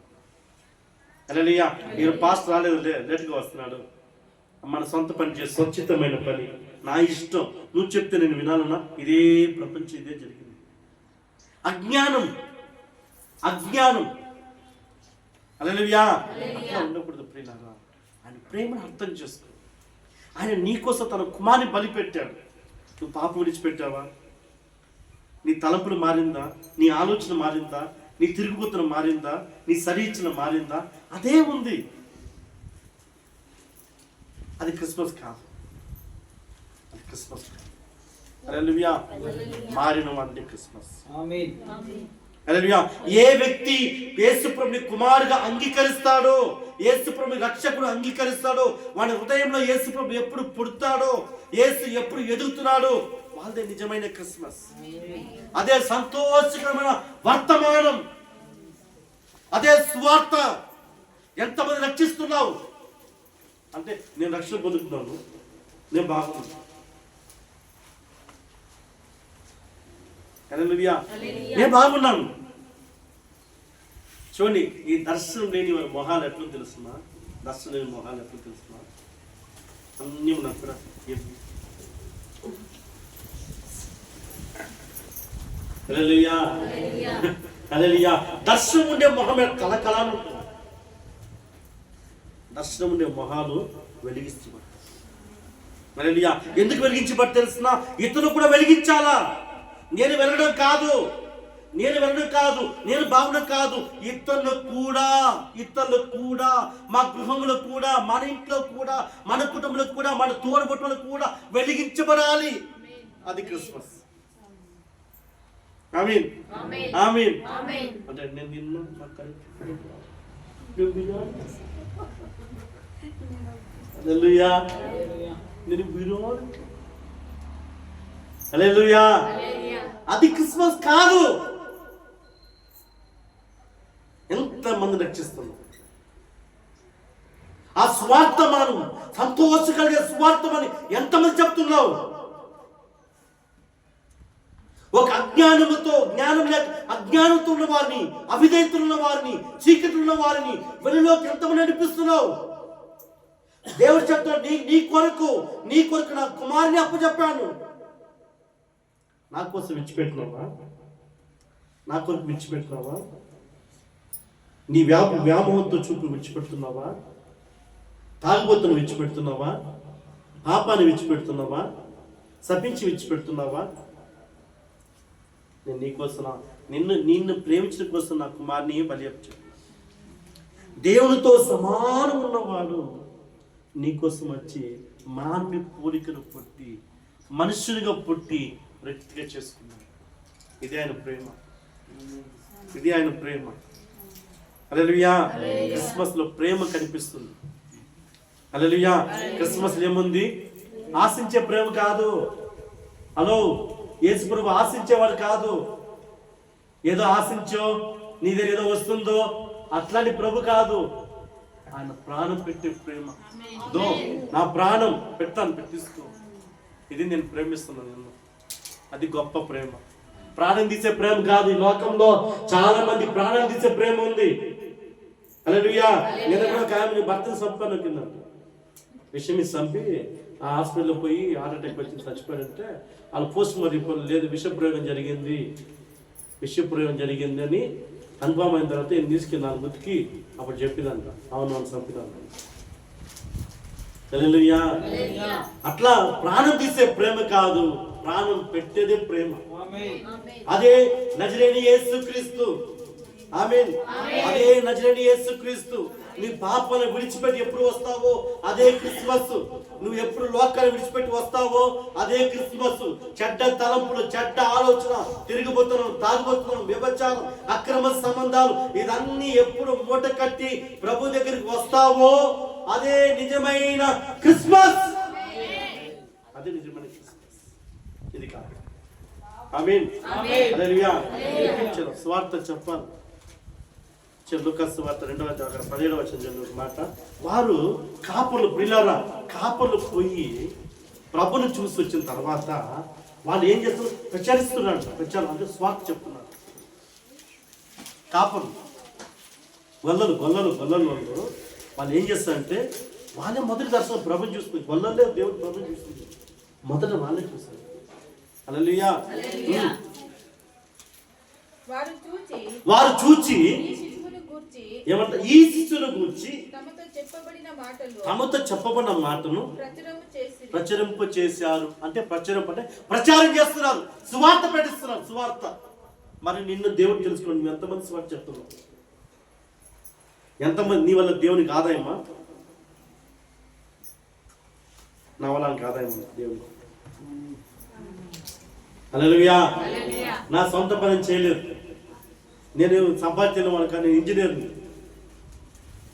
హల్లెలూయా. మీరు పాస్ట్ రాలేదు, లేట్గా వస్తున్నాడు, మన సొంత పని చేసి స్వచ్ఛతమైన పని, నా ఇష్టం, నువ్వు చెప్తే నేను వినాలన్నా, ఇదే ప్రపంచం, ఇదే జరిగింది. అజ్ఞానం. హల్లెలూయా. అట్లా ఉండకూడదు ప్రియులారా. ఆయన ప్రేమను అర్థం చేసుకో. ఆయన నీకోసం తన కుమారుని బలి పెట్టాడు. నువ్వు పాపం విడిచిపెట్టావా? నీ తలంపులు మారిందా? నీ ఆలోచన మారిందా? నీ తిరుగుతున్న మారిందా? నీ శరీరచన మారిందా? అదే ఉంది. అది క్రిస్మస్ కాదు, అది క్రిస్మస్ కాదు. హల్లెలూయా. మారిన వాడిని క్రిస్మస్. ఆమేన్. హల్లెలూయా. ఏ వ్యక్తి యేసుప్రభుని కుమారుగా అంగీకరిస్తాడో, యేసుప్రభుని రక్షకుడు అంగీకరిస్తాడో, వాడి హృదయంలో యేసుప్రభు ఎప్పుడు పుడతాడో, యేసు ఎప్పుడు ఎదుగుతున్నాడో, వాళ్ళదే నిజమైన క్రిస్మస్. అదే సంతోషకరమైన వర్తమానం, అదే సువార్త. ఎంతమంది రక్షిస్తున్నావు అంటే, నేను రక్షణ పొందుతున్నాను, నేను బాగున్నాను. హల్లెలూయా. నేను బాగున్నాను. చూడండి, ఈ దర్శనం లేని వారి మొహాలు ఎట్లా తెలుస్తున్నా, దర్శనం లేని మొహాలు ఎట్లా తెలుస్తున్నా, అన్నీ ఉన్నాయి కూడా. హల్లెలూయా. హల్లెలూయా. దర్శనం ఉండే మొహం కలకలాను ఉంటుంది. దర్శనం ఉండే మొహాలు వెలిగించబడతాయి. హల్లెలూయా. ఎందుకు వెలిగించబడి తెలుస్తున్నా, ఇతరులు కూడా వెలిగించాలా. నేను వెలగడం కాదు, నేను వెళ్ళడం కాదు, నేను బాగుండడం కాదు, ఇతరులు కూడా మా గృహంలో కూడా, మన ఇంట్లో కూడా, మన కుటుంబంలో కూడా, మన తోడబుట్టులో కూడా వెలిగించబడాలి. అది క్రిస్మస్. ఆమేన్, ఆమేన్. అంటే నేను నిన్ను హల్లెలూయా, నేను విరోధం. హల్లెలూయా. అది క్రిస్మస్ కాదు. ఎంతమంది రక్షిస్తున్నాం? ఆ స్వార్థమానం, సంతోష కలిగే స్వార్థమని ఎంతమంది చెప్తున్నావు? ఒక అజ్ఞానంతో ఉన్న వారిని, అవిధేయతున్న వారిని, చీకటి ఉన్న వారిని వెలుగులోకి ఎంతమంది నడిపిస్తున్నావు? దేవుడు చెప్తాడు, నీ కొరకు నా కుమారుని అప్పచెప్పాను. నా కోసం విడిచిపెట్టినావా? నా కొరకు విడిచిపెట్టినావా? నీ వ్యామోహంతో చూపు విడిచిపెడుతున్నావా? తాగుబోతును విడిచిపెడుతున్నావా? పాపాన్ని విడిచిపెడుతున్నావా? శపించి విడిచిపెడుతున్నావా? నేను నీకోసం, నిన్ను ప్రేమించడం కోసం నా కుమారుని బలి అర్పించాను. దేవునితో సమానం ఉన్నవాడు నీకోసం వచ్చి మానవి పోలికను పుట్టి, మనుషులుగా పుట్టి వ్యక్తిగా చేసుకున్నాడు. ఇది ఆయన ప్రేమ, ఇది ఆయన ప్రేమ. హల్లెలూయా. క్రిస్మస్ లో ప్రేమ కనిపిస్తుంది. హల్లెలూయా. క్రిస్మస్ ఏముంది? ఆశించే ప్రేమ కాదు. హలో, యేసు ప్రభు ఆశించేవాడు కాదు. ఏదో ఆశించో నీ దగ్గర ఏదో వస్తుందో అట్లాంటి ప్రభు కాదు. ఆయన ప్రాణం పెట్టే ప్రేమ. నా ప్రాణం పెట్టిస్తూ, ఇది నేను ప్రేమిస్తున్నాను నిన్ను. అది గొప్ప ప్రేమ. ప్రాణం తీసే ప్రేమ కాదు. ఈ లోకంలో చాలా మంది ప్రాణం తీసే ప్రేమ ఉంది. హల్లెలూయా. నేను కూడా కాయని భర్తను చంపాను కిందంట. విషయం చంపి ఆ హాస్పిటల్లో పోయి హార్ట్ అటాక్ వచ్చి చచ్చిపోయాడంటే వాళ్ళు పోస్ట్ మార్టం రిపోర్ట్ లేదు, విషప్రయోగం జరిగింది అని కన్ఫామ్ అయిన తర్వాత నేను తీసుకెళ్ళాను గుర్తుకి. అప్పుడు చెప్పిందంట, అవును అని చంపినాను. హల్లెలూయా. అట్లా ప్రాణం తీసే ప్రేమ కాదు, ప్రాణం పెట్టేదే ప్రేమ. అదే నజరేయుడు యేసుక్రీస్తు. ఆమేన్. అదే నజరేయుడు యేసుక్రీస్తు. నీ పాపాలను విడిచిపెట్టి ఎప్పుడు వస్తావో అదే క్రిస్మస్. నువ్వు ఎప్పుడు లోకాన్ని విడిచిపెట్టి వస్తావో అదే క్రిస్మస్. చెడ్డ తలంపులు, చెడ్డ ఆలోచన, తిరిగిపోతున్నాం, తాగుబోతున్నాం, వ్యభిచారం, అక్రమ సంబంధాలు, ఇదన్నీ ఎప్పుడు మూట కట్టి ప్రభు దగ్గరికి వస్తావో అదే నిజమైన క్రిస్మస్. అదే నిజమైన క్రిస్మస్. ఇది కాదు. ఆమేన్. హల్లెలూయా. స్వార్థ చెప్పాలి. లూకాసు వార్త 2వ అధ్యాయం 17వ వచనం మాట. వారు కాపుర్లు పోయి ప్రభుని చూసి వచ్చిన తర్వాత వాళ్ళు ఏం చేస్తారు? ప్రచారం అంటే స్వార్థ చెప్తున్నారు. కాపుర్లు, గొల్లలు వాళ్ళు ఏం చేస్తారంటే వాళ్ళే మొదటి దర్శనం ప్రభుని చూస్తుంది. గొల్లలే దేవుడు ప్రభుని చూస్తుంది. మొదట వాళ్ళే చూస్తారు. హల్లెలూయా. వారు చూచి ఏమంట? ఈ శిశువును గూర్చి తమతో చెప్పబడిన మాటను ప్రచురింప చేశారు. అంటే ప్రచారం చేస్తున్నారు, సువార్త పెట్టిస్తున్నారు. సువార్త. మరి నిన్ను దేవుడు తెలుసుకోండి. నువ్వు ఎంతమంది సువార్త చెప్తున్నావు? ఎంతమంది నీ వల్ల దేవునికి ఆదాయమా? నా వల్ల ఆదాయం దేవునికి. హల్లెలూయా. నా సొంత పని చేయలేదు. నేను సంపాదించిన వాడు కానీ ఇంజనీర్ని.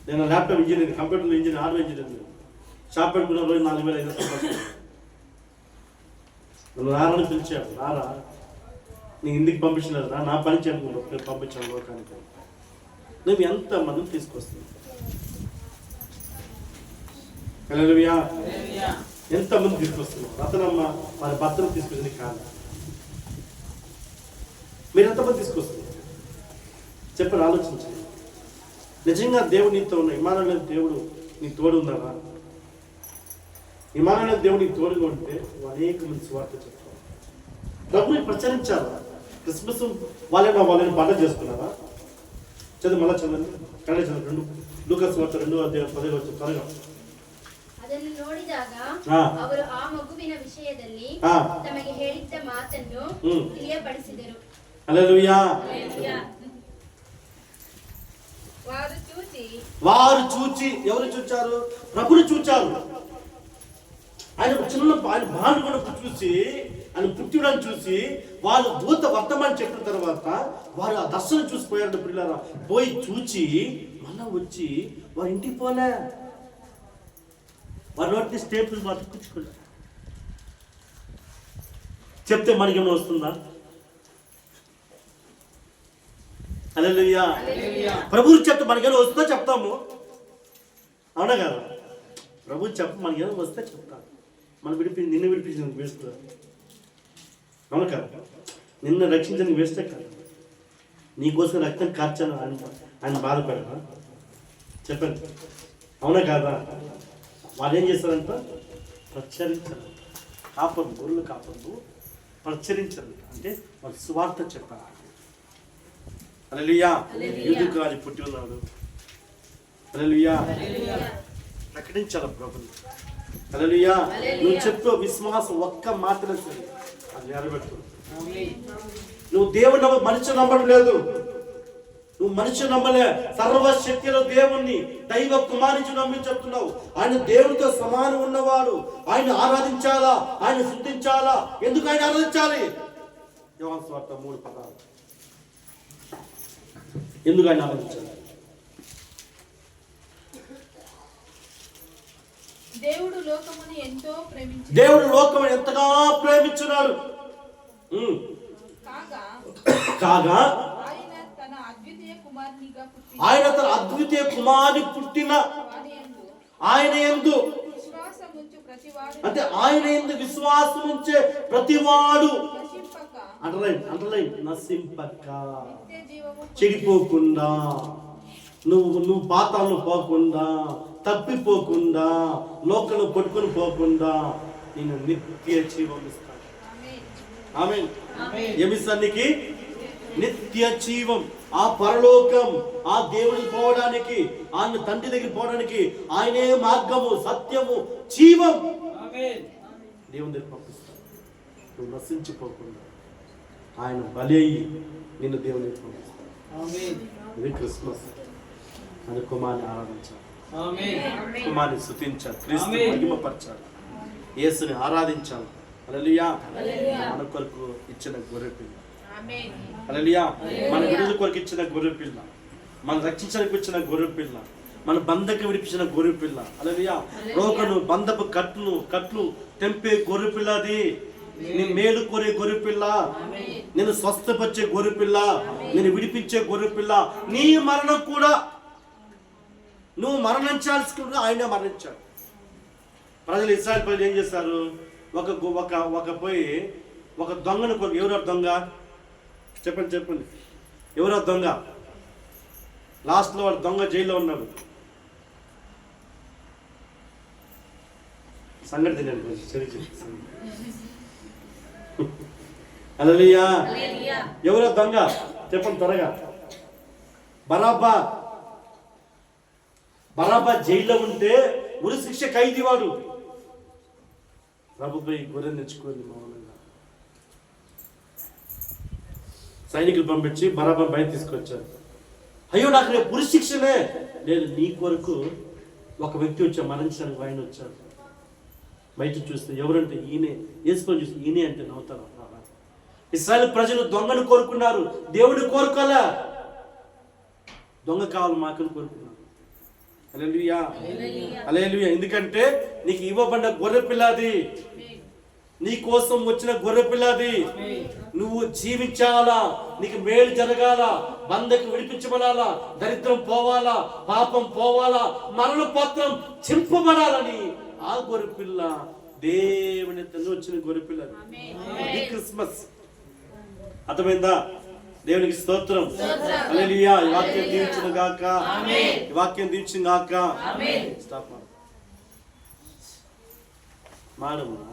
నేను laptop engineer, computer engineer, hardware engineer. Shop పెట్టుకున్న రోజు 4,500 సంపాదించాను. నన్ను రారని పిలిచాడు. రారా, నేను ఇంటికి పంపించినారు. నా పని చేయడం పంపించాను లోకానికి. నువ్వు ఎంతమందిని తీసుకొస్తుంది? హల్లెలూయా. ఎంతమంది తీసుకొస్తున్నావు? రతనమ్మ వారి భర్తను తీసుకొచ్చింది కాదు. మీరు ఎంతమంది తీసుకొస్తున్నారు చెప్పని ఆలోచించండి. నిజంగా దేవుడు నీతో ఉన్న ఇమానుయేలు దేవుడు నీ తోడు ఉన్నారా? ఇమానుయేలు దేవుడు నీ తోడుగా ఉంటే అనేక మంది సువార్త చెప్తారు. ప్రభుని ప్రచారించారా? క్రిస్మస్ వాళ్ళని పండుగ చేసుకున్నారా? చదువు మళ్ళా చదవండి. కన్నడ చదవండి. లూకాసు వార్త 2వ అధ్యాయం 10వ వచనం త్వరగా. ಅದನ್ನು ನೋಡಿದಾಗ ಅವರು ಆ ಮಗುವಿನ ವಿಷಯದಲ್ಲಿ ತಮಗೆ ಹೇಳಿದ್ದ ಮಾತನ್ನು ತಿಳಿಯಪಡಿಸಿದರು. హల్లెలూయా. వారు చూచి, ఎవరు చూచారు? ప్రభుని చూచారు. ఆయన బాలుగుణకు చూసి, ఆయన పుట్టినని చూసి, వాళ్ళు దూత వర్తమానం చెప్పిన తర్వాత వారు ఆ దర్శనం చూసిపోయారు. పిల్లరా పోయి చూచి మళ్ళా వచ్చి వారి ఇంటికి పోలే, వారి నోటిని స్టేపులు మతుకుచ్చుకోలే. చెప్తే మనకేమో వస్తుందా? హల్లెలూయా. ప్రభువు చెప్తే మనకేమో వస్తుందో చెప్తాము, అవునా కదా? ప్రభు చెప్ప మనకేమో వస్తే చెప్తాను. నిన్ను విడిపించిన వేస్ట్, అవును కదా? నిన్ను రక్షించడానికి వేస్తే కాదు, నీకోసం రక్తం కార్చాను ఆయన బాధపడదా? చెప్పండి, అవునా కాదా? వాళ్ళు ఏం చేస్తారంట? ప్రచురించారు. కాపరు, గొర్రెలు కాపరు ప్రచురించారు. అంటే వాళ్ళు సువార్త చెప్పారు. హల్లెలూయా. ఎందుకు అది పుట్టి ఉన్నాడు? హల్లెలూయా. ప్రకటించాలి ప్రభుని. హల్లెలూయా. నువ్వు చెప్పు విశ్వాసం ఒక్క మాత్రమే సరే, అది నిలబెట్టు. నువ్వు దేవుని మనిషి నమ్మడం లేదు, నువ్వు మనిషి నమ్మలే. సర్వశక్తిలో దేవుణ్ణి, దైవ కుమారించి నమ్మి చెప్తున్నావు. ఆయన దేవునితో సమానం ఉన్నవాడు. ఆయన ఆరాధించాలా, ఆయన స్తుతించాలా. ఎందుకు ఆయన ఆరాధించాలి? యోహాను సువార్త 3:16. ఎందుకు ఆయన ఆరాధించాలి? దేవుడు లోకమును ఎంతో ప్రేమించాడు. దేవుడు లోకమును ఎంతగా ప్రేమించున్నాడు. కాగా ఆయన తన అద్వితీయ కుమారుని పుట్టిన ఆయన యందు అంటే ఆయన యందు విశ్వాసం ఉంచే ప్రతివాడు అంటర్లైన్ నశింపక, చెడిపోకుండా, నువ్వు పాతాలను పోకుండా, తప్పిపోకుండా, లోకను కొట్టుకుని పోకుండా నేను నిత్య జీవం ఇస్తాను. ఆమేన్. ఏమిస్తానికి? నిత్య జీవం. ఆ పరలోకం, ఆ దేవుడికి పోవడానికి, ఆయన తండ్రి దగ్గర పోవడానికి ఆయనే మార్గము, సత్యము, జీవం. దేవుని దగ్గర పంపిస్తాను. నువ్వు నశించిపోకుండా ఆయన బలి అయ్యి నిన్ను దేవుని దగ్గర పంపిస్తాను. ఇది క్రిస్మస్. అని కుమార్ని ఆరాధించాలి, కుమార్ని స్తుతించాలి, క్రీస్తు మహిమపరచాలి, యేసుని ఆరాధించాలి. హల్లెలూయా. మన కొరకు ఇచ్చిన గొర్రెపిల్ల, హల్లెలూయా. మన విడుదల కొరకు ఇచ్చిన గొర్రెపిల్ల, మన రక్షించడానికి ఇచ్చిన గొర్రెపిల్ల, మన బంధకు విడిపించిన గొర్రెపిల్ల. హల్లెలూయా. రోగను, బంధపు కట్లు తెంపే గొర్రెపిల్లది. నీ మేలు కోరే గొర్రెపిల్ల, నేను స్వస్థపరిచే గొర్రెపిల్ల, నేను విడిపించే గొర్రెపిల్ల. నీ మరణం కూడా, నువ్వు మరణించాల్సి ఆయనే మరణించాడు. ప్రజలు ఇశ్రాయేలు ప్రజలు ఏం చేస్తారు? ఒక దొంగను కొరకు. ఎవరో దొంగ? చెప్పండి. ఎవరో దొంగ? లాస్ట్లో వాడు దొంగ జైల్లో ఉన్నాడు. సంగతి తెలియదు. హల్లెలూయా. ఎవరో దొంగ? చెప్పండి త్వరగా. బరాబా జైల్లో ఉంటే ఉరి శిక్ష ఖైదీ వాడు. ప్రభుపై గొర్రె తెచ్చుకోండి. మౌనంగా సైనికులు పంపించి బరాబా బయట తీసుకొచ్చారు. అయ్యో నాకు రేపు ఉరి శిక్షనే లేదు. నీ కొరకు ఒక వ్యక్తి వచ్చా, మరణించడానికి ఆయన వచ్చాడు. బయట చూస్తే ఎవరంటే ఈయనే. వేసుకొని చూస్తే ఈయనే అంటే నవ్వుతారు. ఇశ్రాయేలు ప్రజలు దొంగను కోరుకున్నారు, దేవుడిని కోరుకోలే. దొంగ కావాలి మాకని కోరుకున్నారు. హల్లెలూయా. హల్లెలూయా. ఎందుకంటే నీకు ఇవ్వబడిన గొర్రె పిల్లది, నీ కోసం వచ్చిన గొర్రె పిల్లది. నువ్వు జీవించాలా, నీకు మేలు జరగాల, బంధకు విడిపించబడాలా, దరిద్రం పోవాలా, పాపం పోవాలా, మరణ పత్రం చింపబడాలని ఆ గొర్రె పిల్ల దేవుని తండ్రి వచ్చిన గొర్రె పిల్లది. ఇది క్రిస్మస్. అర్థమైందా? దేవునికి స్తోత్రం. హల్లెలూయా. ఈ వాక్యం దీవించును గాక. ఈ వాక్యం దీవించును గాక. స్టాప్ మాడమ్మా.